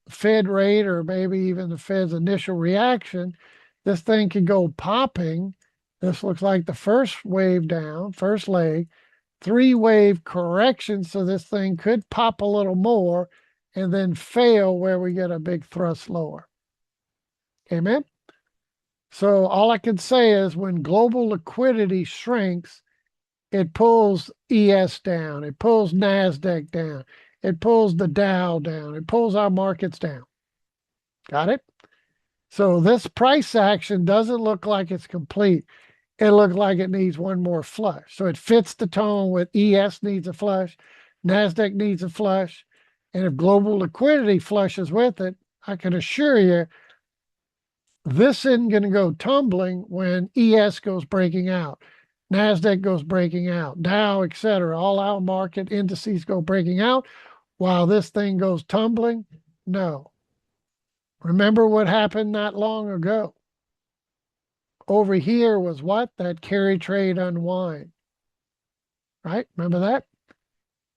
A: Fed rate or maybe even the Fed's initial reaction, this thing could go popping. This looks like the first wave down, first leg, three-wave correction. So this thing could pop a little more and then fail where we get a big thrust lower. Amen? So all I can say is when global liquidity shrinks, it pulls ES down, it pulls NASDAQ down, it pulls the Dow down, it pulls our markets down. Got it? So this price action doesn't look like it's complete. It looks like it needs one more flush. So it fits the tone with ES needs a flush, NASDAQ needs a flush, and if global liquidity flushes with it, I can assure you this isn't going to go tumbling when ES goes breaking out, NASDAQ goes breaking out, Dow, etc. All our market indices go breaking out while this thing goes tumbling. No. Remember what happened not long ago. Over here was what? That carry trade unwind. Right? Remember that?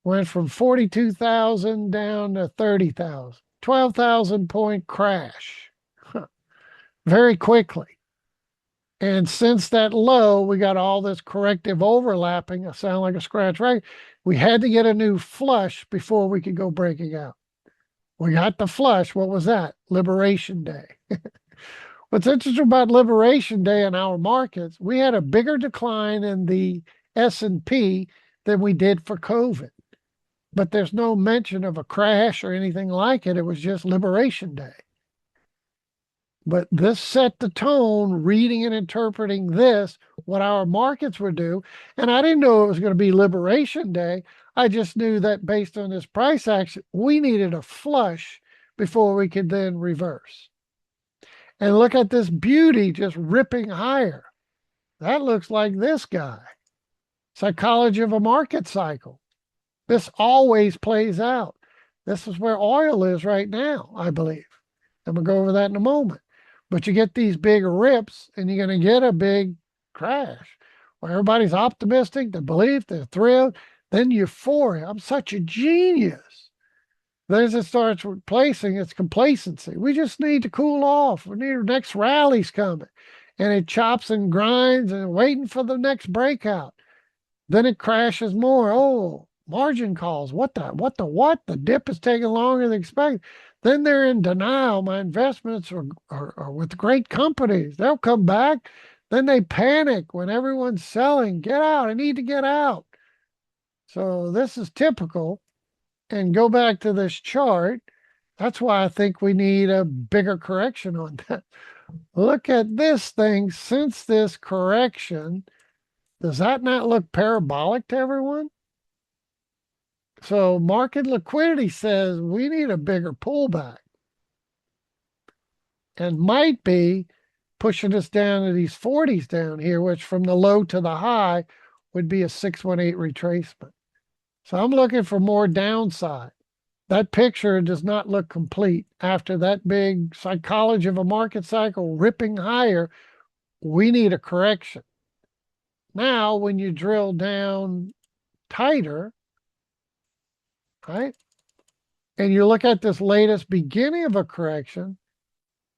A: Went from 42,000 down to 30,000. 12,000 point crash. Very quickly. And since that low, we got all this corrective overlapping. I sound like a scratch record. We had to get a new flush before we could go breaking out. We got the flush. What was that? Liberation Day. What's interesting about Liberation Day in our markets, we had a bigger decline in the S&P than we did for COVID. But there's no mention of a crash or anything like it. It was just Liberation Day. But this set the tone, reading and interpreting this, what our markets would do. And I didn't know it was going to be Liberation Day. I just knew that based on this price action, we needed a flush before we could then reverse. And look at this beauty just ripping higher. That looks like this guy. Psychology of a market cycle. This always plays out. This is where oil is right now, I believe. And we'll go over that in a moment. But you get these big rips and you're going to get a big crash where everybody's optimistic, they believe, they're thrilled, then euphoria. I'm such a genius. Then as it starts replacing, it's complacency. We just need to cool off. We need our next rally's coming. And it chops and grinds and waiting for the next breakout. Then it crashes more. Oh, margin calls. What? The dip is taking longer than expected. Then they're in denial. My investments are with great companies. They'll come back. Then they panic when everyone's selling. Get out. I need to get out. So this is typical. And go back to this chart. That's why I think we need a bigger correction on that. Look at this thing since this correction. Does that not look parabolic to everyone? So market liquidity says we need a bigger pullback and might be pushing us down to these 40s down here, which from the low to the high would be a 618 retracement. So I'm looking for more downside. That picture does not look complete. After that big psychology of a market cycle ripping higher, we need a correction. Now, when you drill down tighter, right, and you look at this latest beginning of a correction,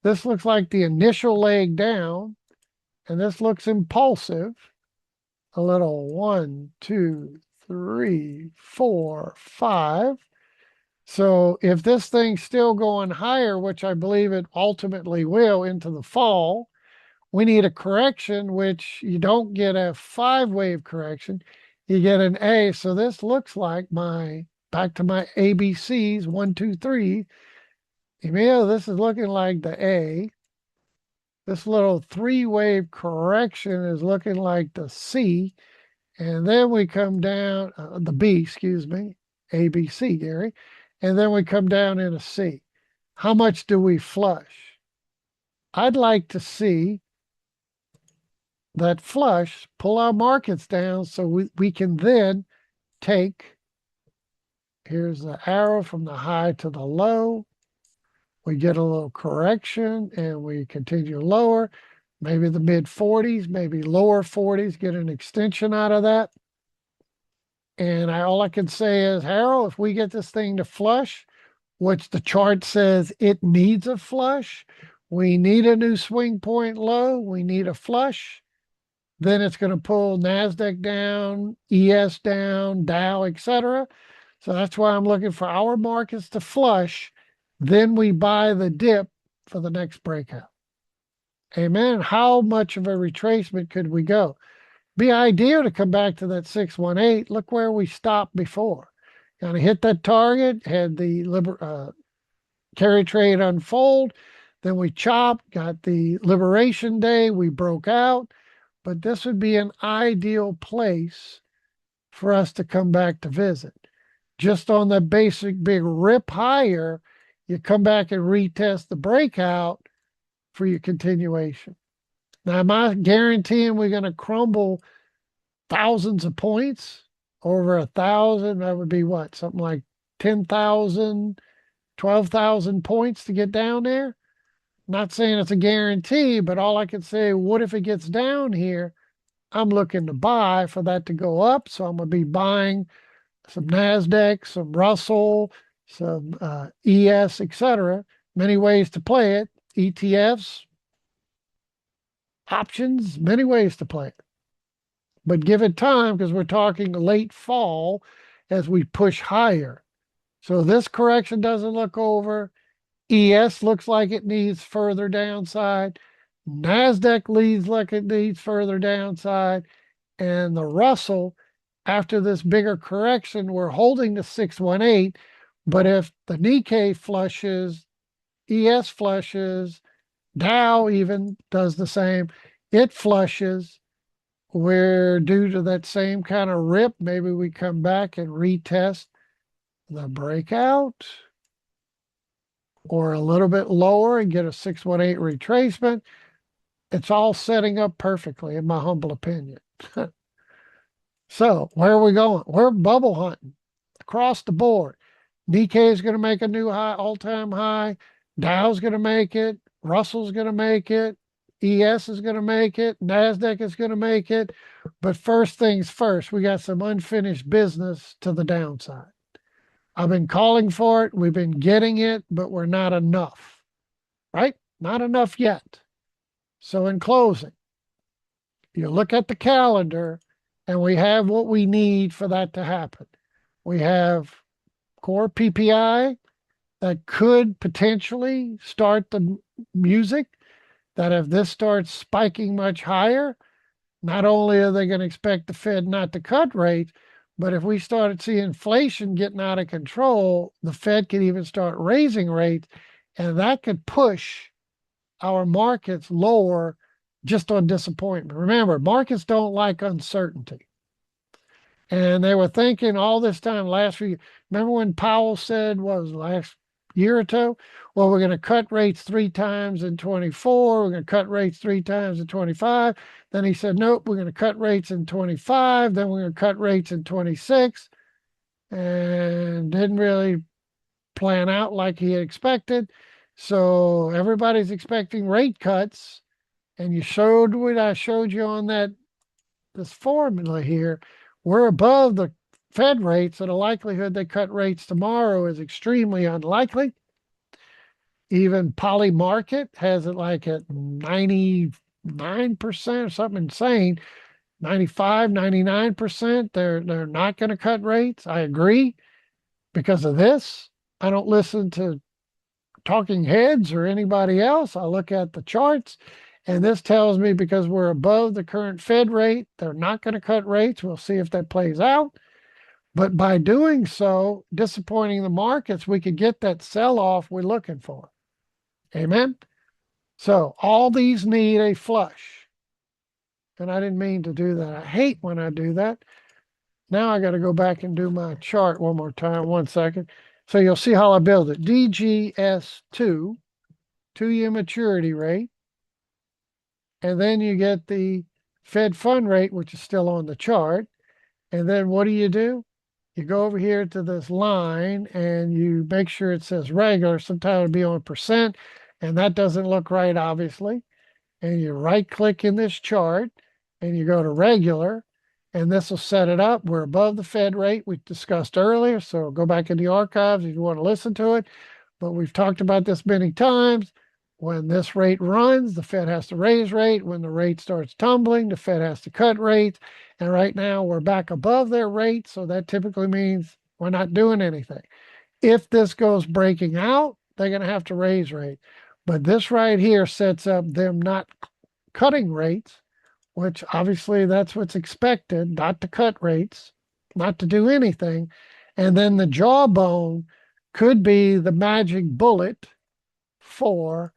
A: this looks like the initial leg down, and this looks impulsive. A little 1, 2, 3, 4, 5. So if this thing's still going higher, which I believe it ultimately will into the fall, we need a correction, which you don't get a 5-wave correction. You get an A. So this looks like back to my ABCs, 1, 2, 3. Emil, this is looking like the A. This little 3-wave correction is looking like the C. And then we come down, the B, excuse me, ABC, Gary. And then we come down in a C. How much do we flush? I'd like to see that flush pull our markets down so we can then take, here's the arrow from the high to the low. We get a little correction and we continue lower, maybe the mid 40s, maybe lower 40s, get an extension out of that. And all I can say is, Harold, if we get this thing to flush, which the chart says it needs a flush, we need a new swing point low, we need a flush, then it's going to pull NASDAQ down, ES down, Dow, etc. So that's why I'm looking for our markets to flush. Then we buy the dip for the next breakout. Amen. How much of a retracement could we go? Be ideal to come back to that 618. Look where we stopped before. Kind of hit that target, had the carry trade unfold. Then we chopped, got the liberation day. We broke out. But this would be an ideal place for us to come back to visit. Just on the basic big rip higher, you come back and retest the breakout for your continuation. Now, am I guaranteeing we're going to crumble thousands of points? Over 1,000, that would be what? Something like 10,000, 12,000 points to get down there? Not saying it's a guarantee, but all I can say, what if it gets down here? I'm looking to buy for that to go up. So I'm going to be buying some NASDAQ, some Russell, some ES, etc. Many ways to play it. ETFs, options, many ways to play it. But give it time because we're talking late fall as we push higher. So this correction doesn't look over. ES looks like it needs further downside. NASDAQ leads like it needs further downside. And the Russell, after this bigger correction, we're holding the 618. But if the Nikkei flushes, ES flushes, Dow even does the same, it flushes. We're due to that same kind of rip. Maybe we come back and retest the breakout or a little bit lower and get a 618 retracement. It's all setting up perfectly, in my humble opinion. So where are we going? We're bubble hunting across the board. Nikkei is going to make a new high, all-time high. Dow's going to make it. Russell's going to make it. ES is going to make it. NASDAQ is going to make it. But first things first, we got some unfinished business to the downside. I've been calling for it. We've been getting it, but we're not enough, right? Not enough yet. So in closing, you look at the calendar and we have what we need for that to happen. We have core PPI that could potentially start the music, that if this starts spiking much higher, not only are they going to expect the Fed not to cut rates, but if we started to see inflation getting out of control, the Fed could even start raising rates, and that could push our markets lower just on disappointment. Remember, markets don't like uncertainty. And they were thinking all this time last week. Remember when Powell said, what was last year or two? Well, we're going to cut rates 3 times in 24. We're going to cut rates 3 times in 25. Then he said, nope, we're going to cut rates in 25. Then we're going to cut rates in 26. And didn't really plan out like he had expected. So everybody's expecting rate cuts. And you showed what I showed you on this formula here. We're above the Fed rate, so the likelihood they cut rates tomorrow is extremely unlikely. Even Poly Market has it like at 99% or something insane. 95, 99%. They're not going to cut rates. I agree. Because of this, I don't listen to talking heads or anybody else. I look at the charts, and this tells me because we're above the current Fed rate, they're not going to cut rates. We'll see if that plays out. But by doing so, disappointing the markets, we could get that sell-off we're looking for. Amen? So all these need a flush. And I didn't mean to do that. I hate when I do that. Now I got to go back and do my chart one more time. 1 second. So you'll see how I build it. DGS2, 2-year maturity rate. And then you get the Fed fund rate, which is still on the chart. And then what do? You go over here to this line and you make sure it says regular. Sometimes it'll be on percent, and that doesn't look right, obviously. And you right click in this chart and you go to regular, and this will set it up. We're above the Fed rate we discussed earlier. So go back in the archives if you want to listen to it. But we've talked about this many times. When this rate runs, the Fed has to raise rate. When the rate starts tumbling, the Fed has to cut rates. And right now we're back above their rate. So that typically means we're not doing anything. If this goes breaking out, they're going to have to raise rate. But this right here sets up them not cutting rates, which obviously that's what's expected, not to cut rates, not to do anything. And then the jawbone could be the magic bullet for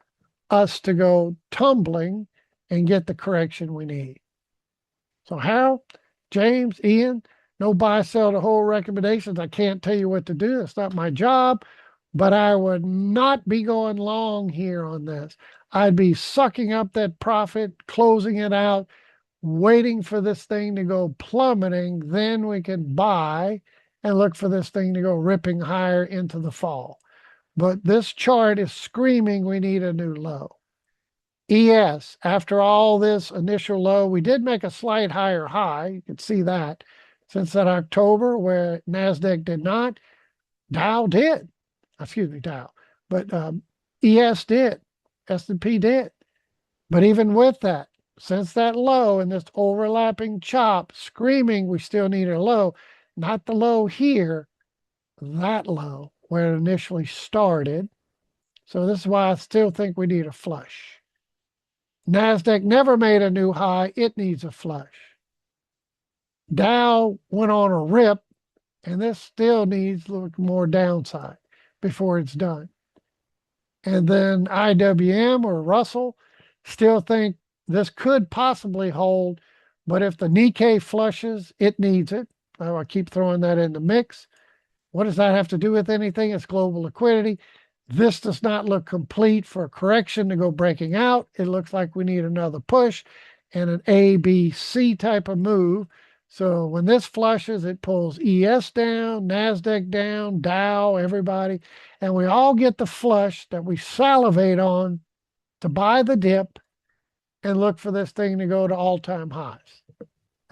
A: us to go tumbling and get the correction we need. So how? James, Ian, no buy, sell, to hold recommendations. I can't tell you what to do. It's not my job, but I would not be going long here on this. I'd be sucking up that profit, closing it out, waiting for this thing to go plummeting. Then we can buy and look for this thing to go ripping higher into the fall. But this chart is screaming we need a new low. ES, after all this initial low, we did make a slight higher high. You can see that since that October where NASDAQ did not. Dow did. Excuse me, Dow. But ES did. S&P did. But even with that, since that low and this overlapping chop, screaming we still need a low, not the low here, that low where it initially started. So this is why I still think we need a flush. NASDAQ never made a new high. It needs a flush. Dow went on a rip, and this still needs a little more downside before it's done. And then IWM or Russell still think this could possibly hold, but if the Nikkei flushes, it needs it. I keep throwing that in the mix. What does that have to do with anything? It's global liquidity. This does not look complete for a correction to go breaking out. It looks like we need another push and an A, B, C type of move. So when this flushes, it pulls ES down, NASDAQ down, Dow, everybody. And we all get the flush that we salivate on to buy the dip and look for this thing to go to all-time highs.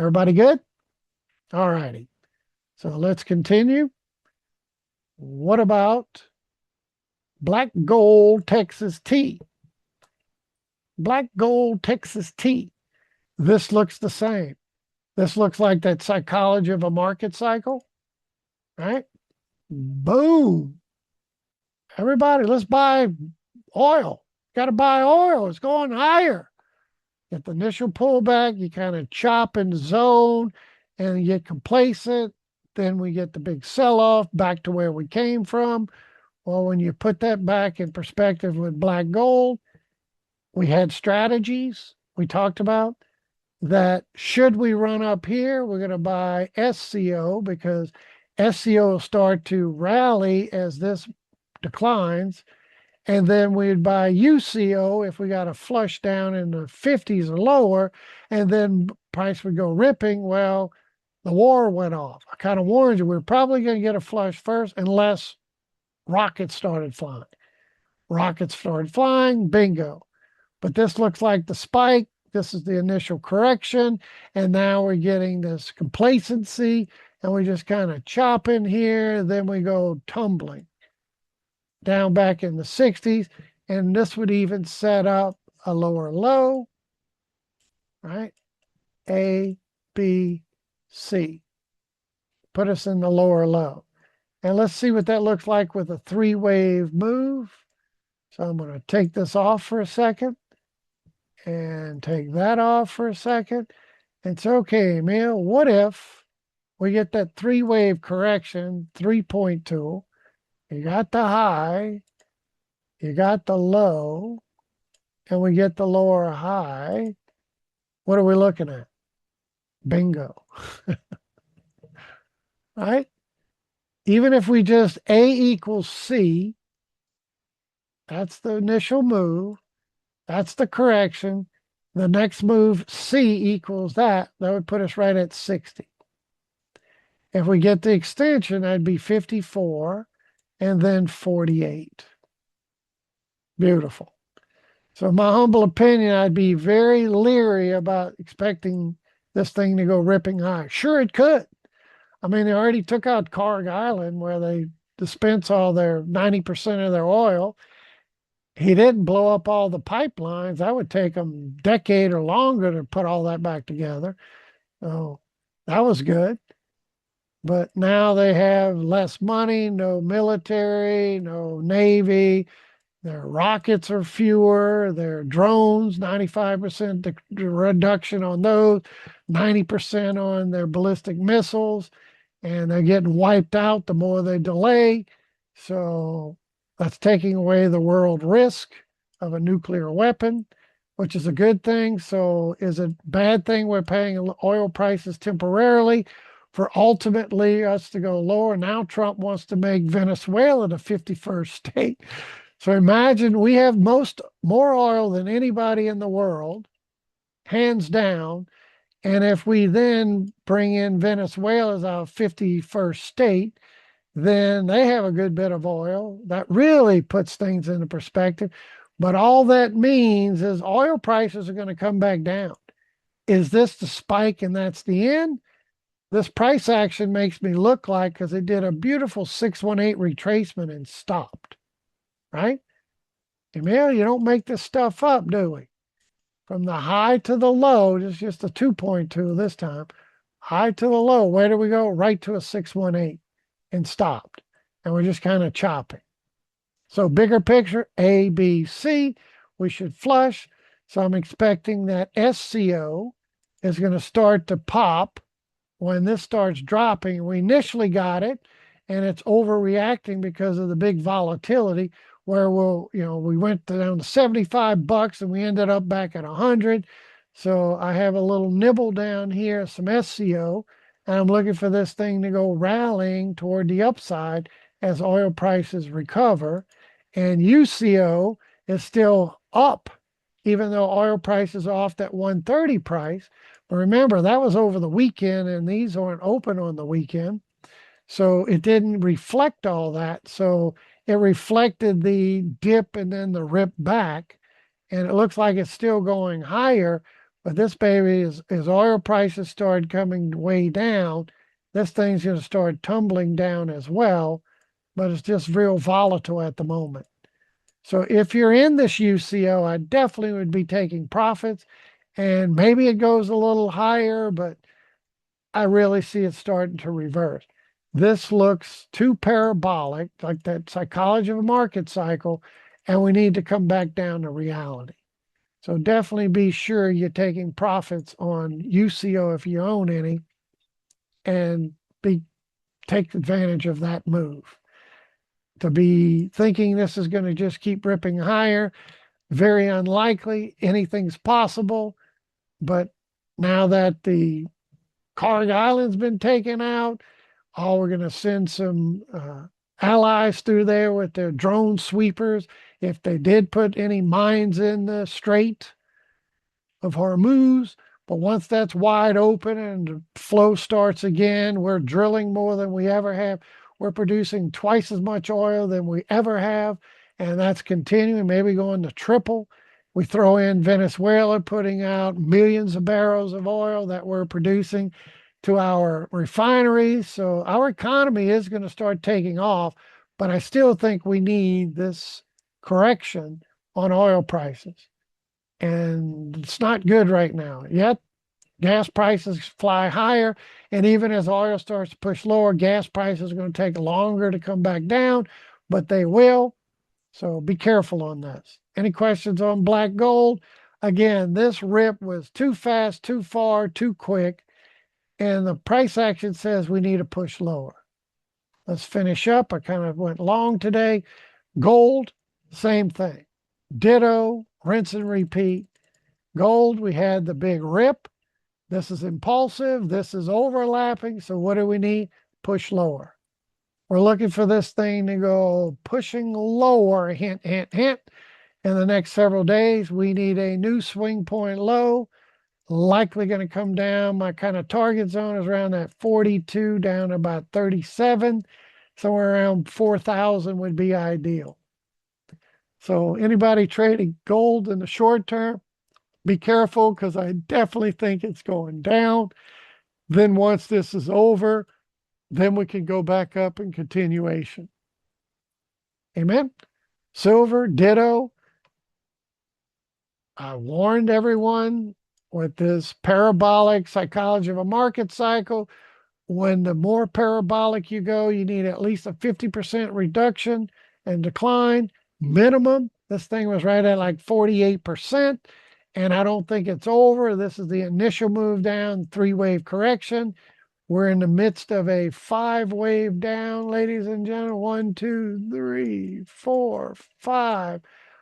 A: Everybody good? All righty. So let's continue. What about black gold Texas tea? Black gold Texas tea. This looks the same. This looks like that psychology of a market cycle, right? Boom. Everybody, let's buy oil. Got to buy oil. It's going higher. Get the initial pullback, you kind of chop and zone and you get complacent. Then we get the big sell-off back to where we came from. Well, when you put that back in perspective with black gold, we had strategies we talked about that should we run up here, we're going to buy SCO because SCO will start to rally as this declines. And then we'd buy UCO if we got a flush down in the 50s or lower, and then price would go ripping. Well, the war went off. I kind of warned you, we're probably going to get a flush first unless rockets started flying. Rockets started flying, bingo. But this looks like the spike. This is the initial correction. And now we're getting this complacency, and we just kind of chop in here. Then we go tumbling down back in the 60s. And this would even set up a lower low, right? A, B, C. Put us in the lower low. And let's see what that looks like with a three-wave move. So I'm going to take this off for a second and take that off for a second. It's okay, Emil. What if we get that three-wave correction, 3-point tool? You got the high, you got the low, and we get the lower high. What are we looking at? Bingo. Right? Even if we just A equals C, that's the initial move. That's the correction. The next move, C equals that. That would put us right at 60. If we get the extension, that'd be 54 and then 48. Beautiful. So in my humble opinion, I'd be very leery about expecting this thing to go ripping high. Sure, it could. I mean, they already took out Carg Island where they dispense all their 90% of their oil. He didn't blow up all the pipelines. That would take them a decade or longer to put all that back together. So that was good. But now they have less money, no military, no Navy. Their rockets are fewer. Their drones, 95% reduction on those, 90% on their ballistic missiles. And they're getting wiped out the more they delay. So that's taking away the world risk of a nuclear weapon, which is a good thing. So is it a bad thing we're paying oil prices temporarily for ultimately us to go lower? Now Trump wants to make Venezuela the 51st state. So imagine we have more oil than anybody in the world, hands down. And if we then bring in Venezuela as our 51st state, then they have a good bit of oil. That really puts things into perspective. But all that means is oil prices are going to come back down. Is this the spike and that's the end? This price action makes me look like, because it did a beautiful 618 retracement and stopped, right? Emil, you don't make this stuff up, do we? From the high to the low, it's just a 2.2 this time. High to the low, where do we go? Right to a 618 and stopped. And we're just kind of chopping. So bigger picture, A, B, C, we should flush. So I'm expecting that SCO is going to start to pop when this starts dropping. We initially got it, and it's overreacting because of the big volatility where we went down to 75 bucks and we ended up back at 100. So I have a little nibble down here, some SCO, and I'm looking for this thing to go rallying toward the upside as oil prices recover. And UCO is still up, even though oil prices are off that 130 price. But remember, that was over the weekend, and these aren't open on the weekend. So it didn't reflect all that. So it reflected the dip and then the rip back. And it looks like it's still going higher. But this baby is, as oil prices start coming way down, this thing's going to start tumbling down as well. But it's just real volatile at the moment. So if you're in this UCO, I definitely would be taking profits. And maybe it goes a little higher, but I really see it starting to reverse. This looks too parabolic, like that psychology of a market cycle, and we need to come back down to reality. So definitely be sure you're taking profits on UCO if you own any, and take advantage of that move. To be thinking this is going to just keep ripping higher, very unlikely. Anything's possible. But now that the Carg Island's been taken out, oh, we're going to send some allies through there with their drone sweepers. If they did put any mines in the Strait of Hormuz, but once that's wide open and the flow starts again, we're drilling more than we ever have. We're producing twice as much oil than we ever have, and that's continuing, maybe going to triple. We throw in Venezuela putting out millions of barrels of oil that we're producing to our refineries. So our economy is going to start taking off, but I still think we need this correction on oil prices. And it's not good right now. Yet gas prices fly higher. And even as oil starts to push lower, gas prices are going to take longer to come back down, but they will. So be careful on this. Any questions on black gold? Again, this rip was too fast, too far, too quick. And the price action says we need to push lower. Let's finish up. I kind of went long today. Gold, same thing. Ditto, rinse and repeat. Gold, we had the big rip. This is impulsive. This is overlapping. So what do we need? Push lower. We're looking for this thing to go pushing lower, hint, hint, hint. In the next several days, we need a new swing point low, likely going to come down. My kind of target zone is around that 42 down to about 37. Somewhere around 4,000 would be ideal. So anybody trading gold in the short term, be careful because I definitely think it's going down. Then once this is over, then we can go back up in continuation. Amen. Silver, ditto. I warned everyone with this parabolic psychology of a market cycle. When the more parabolic you go, you need at least a 50% reduction and decline minimum. This thing was right at like 48%. And I don't think it's over. This is the initial move down, 3-wave correction. We're in the midst of a 5-wave down, ladies and gentlemen. 1, 2, 3, 4, 5.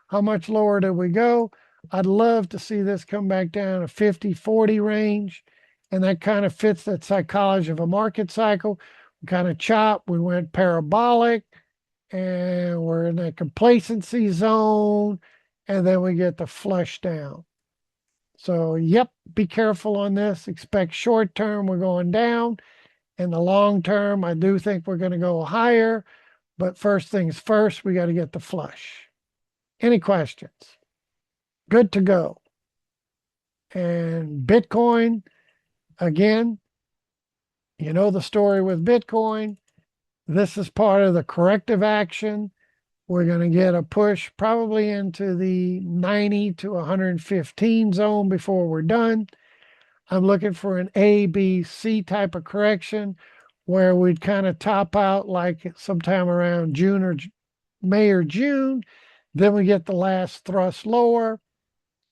A: How much lower do we go? I'd love to see this come back down to 50, 40 range. And that kind of fits that psychology of a market cycle. We kind of chop, we went parabolic, and we're in that complacency zone. And then we get the flush down. So, yep, be careful on this. Expect short term, we're going down. In the long term, I do think we're going to go higher. But first things first, we got to get the flush. Any questions? Good to go. And Bitcoin, again, you know the story with Bitcoin. This is part of the corrective action. We're going to get a push probably into the 90 to 115 zone before we're done. I'm looking for an A, B, C type of correction where we'd kind of top out like sometime around June or May or June. Then we get the last thrust lower.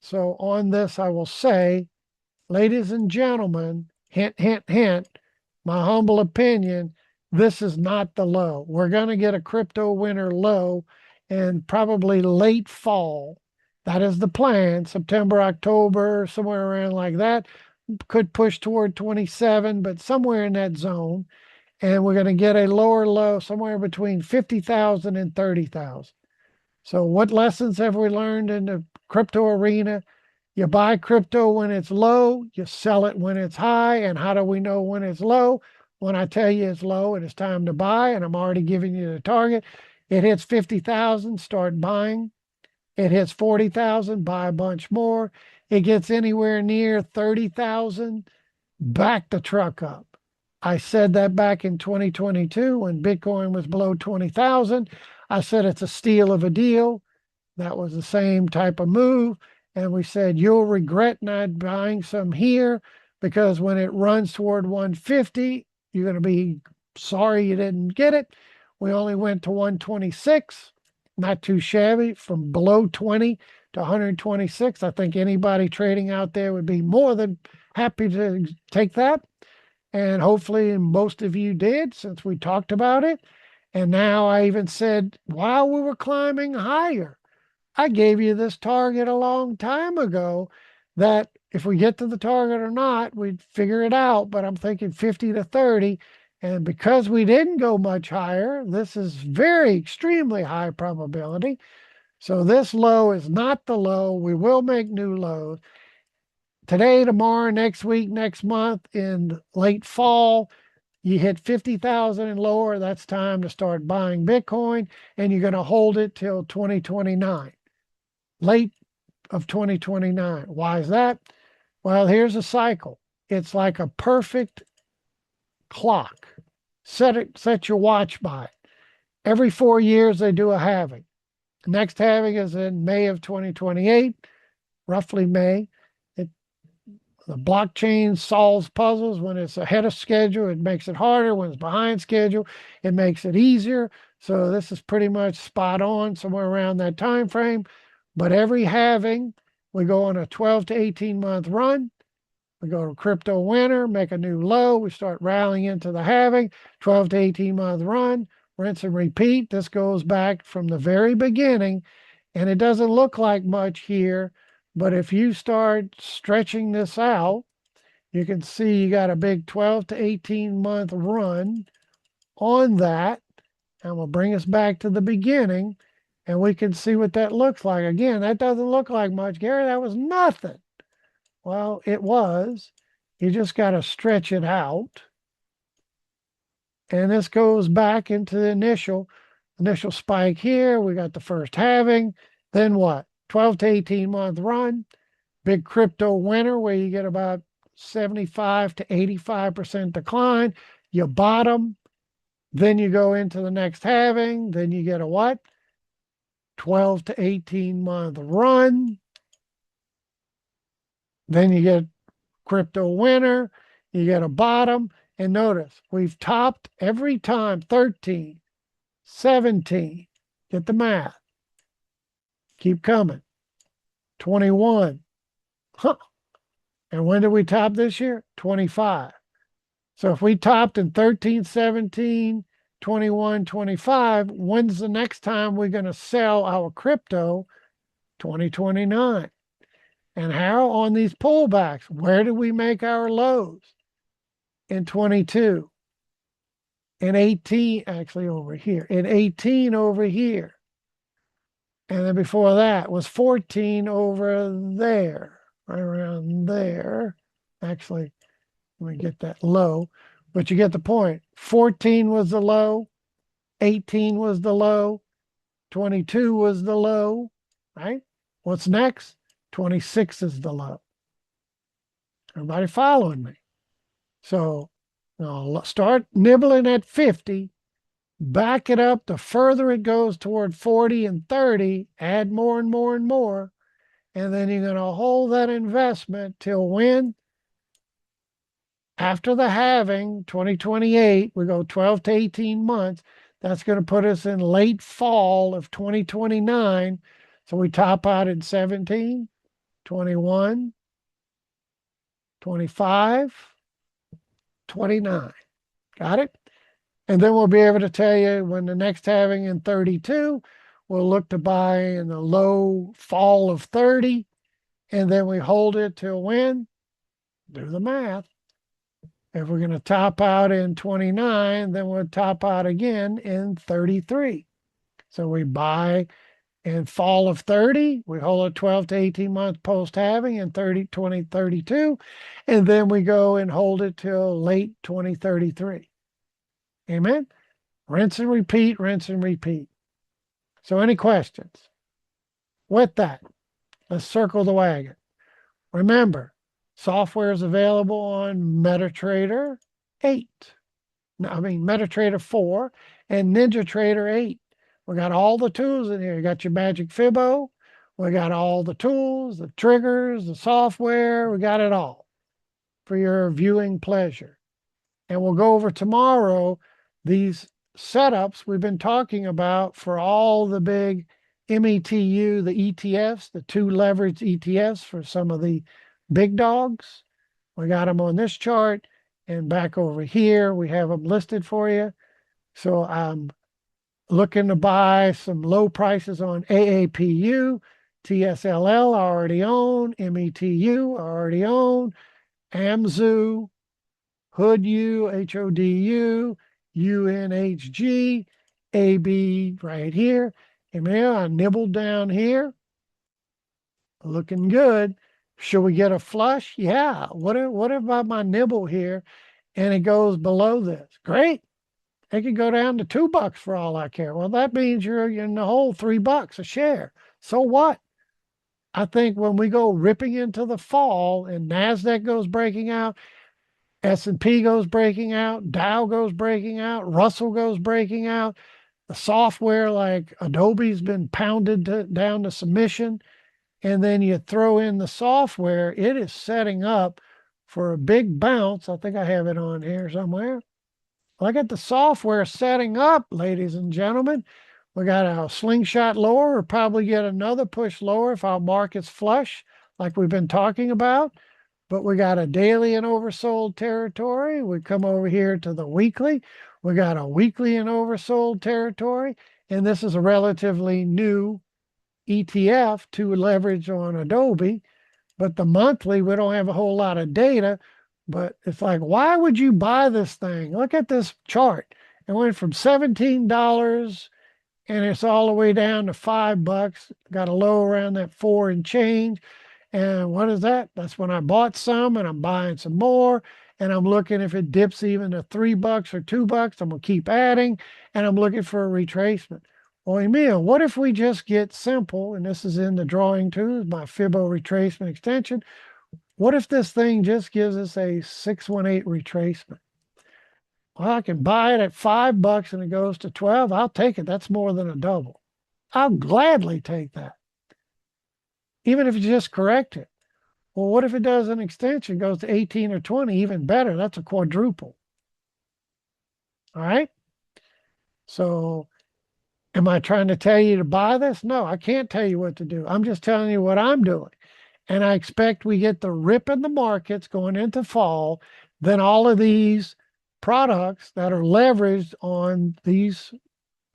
A: So on this, I will say, ladies and gentlemen, hint, hint, hint, my humble opinion, this is not the low. We're going to get a crypto winter low and probably late fall. That is the plan. September, October, somewhere around like that. Could push toward 27, but somewhere in that zone. And we're going to get a lower low somewhere between 50,000 and 30,000. So what lessons have we learned in the crypto arena? You buy crypto when it's low, you sell it when it's high. And how do we know when it's low? When I tell you it's low and it's time to buy, and I'm already giving you the target, it hits 50,000, start buying. It hits 40,000, buy a bunch more. It gets anywhere near 30,000, back the truck up. I said that back in 2022 when Bitcoin was below 20,000. I said it's a steal of a deal. That was the same type of move. And we said, you'll regret not buying some here because when it runs toward 150, you're going to be sorry you didn't get it. We only went to 126, not too shabby, from below 20 to 126. I think anybody trading out there would be more than happy to take that. And hopefully most of you did since we talked about it. And now I even said, while we were climbing higher, I gave you this target a long time ago that if we get to the target or not, we'd figure it out. But I'm thinking 50 to 30. And because we didn't go much higher, this is very extremely high probability. So this low is not the low. We will make new lows today, tomorrow, next week, next month, in late fall. You hit 50,000 and lower, that's time to start buying Bitcoin, and you're going to hold it till 2029, late of 2029. Why is that? Well, here's a cycle. It's like a perfect clock. Set your watch by it. Every 4 years, they do a halving. The next halving is in May of 2028, roughly May. The blockchain solves puzzles. When it's ahead of schedule, it makes it harder. When it's behind schedule, it makes it easier. So this is pretty much spot on, somewhere around that time frame. But every halving, we go on a 12 to 18 month run. We go to crypto winter, make a new low. We start rallying into the halving, 12 to 18 month run, rinse and repeat. This goes back from the very beginning, and it doesn't look like much here. But if you start stretching this out, you can see you got a big 12 to 18 month run on that. And we'll bring us back to the beginning and we can see what that looks like. Again, that doesn't look like much, Gary. That was nothing. Well, it was. You just got to stretch it out. And this goes back into the initial spike here. We got the first halving. Then what? 12 to 18 month run, big crypto winter where you get about 75 to 85% decline. You bottom, then you go into the next halving, then you get a what? 12 to 18 month run. Then you get crypto winter, you get a bottom. And notice we've topped every time 13, 17, get the math. Keep coming. 21. Huh. And when did we top this year? 25. So if we topped in 13, 17, 21, 25, when's the next time we're going to sell our crypto? 2029. And how? On these pullbacks. Where did we make our lows? In 22. In 18, actually over here. In 18 over here. And then before that was 14 over there, right around there. Actually, let me get that low, but you get the point. 14 was the low, 18 was the low, 22 was the low, right? What's next? 26 is the low. Everybody following me? So start nibbling at 50. Back it up. The further it goes toward 40 and 30, add more and more and more. And then you're going to hold that investment till when? After the halving, 2028, we go 12 to 18 months. That's going to put us in late fall of 2029. So we top out in 17, 21, 25, 29. Got it? And then we'll be able to tell you when the next halving in 32, we'll look to buy in the low fall of 30. And then we hold it till when? Do the math. If we're going to top out in 29, then we'll top out again in 33. So we buy in fall of 30, we hold a 12 to 18 month post halving in 2032, and then we go and hold it till late 2033. Amen. Rinse and repeat, rinse and repeat. So any questions? With that, let's circle the wagon. Remember, software is available on MetaTrader 8. MetaTrader 4 and NinjaTrader 8. We got all the tools in here. You got your Magic Fibo. We got all the tools, the triggers, the software. We got it all for your viewing pleasure. And we'll go over tomorrow these setups we've been talking about for all the big METU, the ETFs, the two leveraged ETFs for some of the big dogs. We got them on this chart, and back over here, we have them listed for you. So Looking to buy some low prices on AAPU, TSLL I already own, METU I already own, AMZU, HOODU, HODU, UNHG, AB right here. And now I nibbled down here. Looking good. Should we get a flush? Yeah. What about my nibble here and it goes below this? Great. It could go down to $2 for all I care. Well, that means you're in the hole $3 a share. So what? I think when we go ripping into the fall and NASDAQ goes breaking out, S&P goes breaking out, Dow goes breaking out, Russell goes breaking out, the software like Adobe's been pounded down to submission, and then you throw in the software, it is setting up for a big bounce. I think I have it on here somewhere. Look at the software setting up, ladies and gentlemen. We got a slingshot lower, or probably get another push lower if our market's flush, like we've been talking about. But we got a daily in oversold territory. We come over here to the weekly. We got a weekly in oversold territory. And this is a relatively new ETF to leverage on Adobe. But the monthly, we don't have a whole lot of data. But it's like, why would you buy this thing? Look at this chart. It went from $17 and it's all the way down to $5. Got a low around that 4 and change. And what is that? That's when I bought some and I'm buying some more. And I'm looking if it dips even to $3 or $2, I'm gonna keep adding. And I'm looking for a retracement. Well, Emil, what if we just get simple? And this is in the drawing tools, my Fibo retracement extension. What if this thing just gives us a 618 retracement? Well, I can buy it at $5 and it goes to 12. I'll take it. That's more than a double. I'll gladly take that. Even if you just correct it. Well, what if it does an extension, goes to 18 or 20? Even better. That's a quadruple. All right. So am I trying to tell you to buy this? No, I can't tell you what to do. I'm just telling you what I'm doing. And I expect we get the rip in the markets going into fall. Then all of these products that are leveraged on these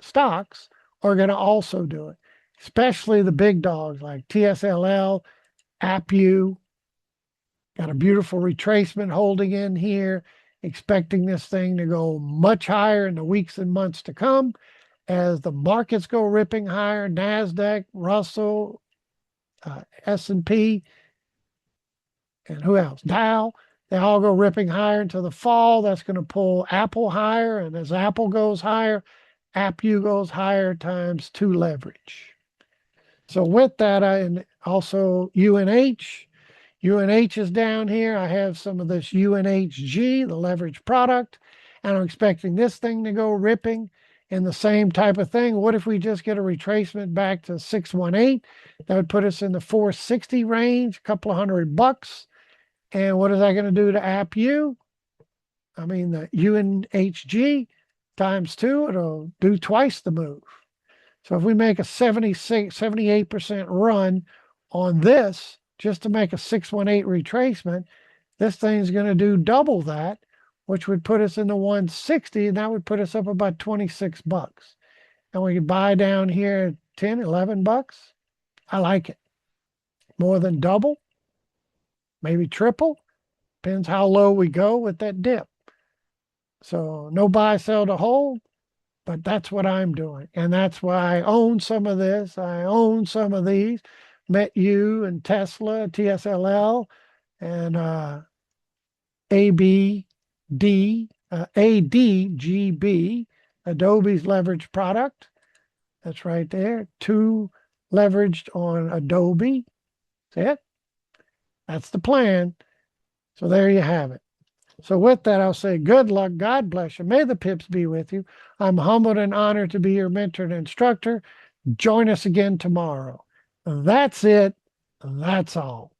A: stocks are going to also do it, especially the big dogs like TSLL, APU. Got a beautiful retracement holding in here, expecting this thing to go much higher in the weeks and months to come as the markets go ripping higher. NASDAQ, Russell, S&P, and who else? Dow. They all go ripping higher into the fall. That's going to pull Apple higher. And as Apple goes higher, APU goes higher times 2 leverage. So with that, and also UNH. UNH is down here. I have some of this UNHG, the leverage product, and I'm expecting this thing to go ripping in the same type of thing. What if we just get a retracement back to 618? That would put us in the 460 range, a couple of $100. And what is that going to do to APU? I mean, the UNHG times 2, it'll do twice the move. So if we make a 78% run on this, just to make a 618 retracement, this thing's going to do double that, which would put us in the 160, and that would put us up about $26. And we could buy down here at 10, $11. I like it. More than double, maybe triple. Depends how low we go with that dip. So no buy, sell to hold, but that's what I'm doing. And that's why I own some of this. I own some of these. METU and Tesla, TSLL, and ABD, ADGB, Adobe's leveraged product. That's right there. 2 leveraged on Adobe. That's it. That's the plan. So there you have it. So with that, I'll say good luck. God bless you. May the pips be with you. I'm humbled and honored to be your mentor and instructor. Join us again tomorrow. That's it. That's all.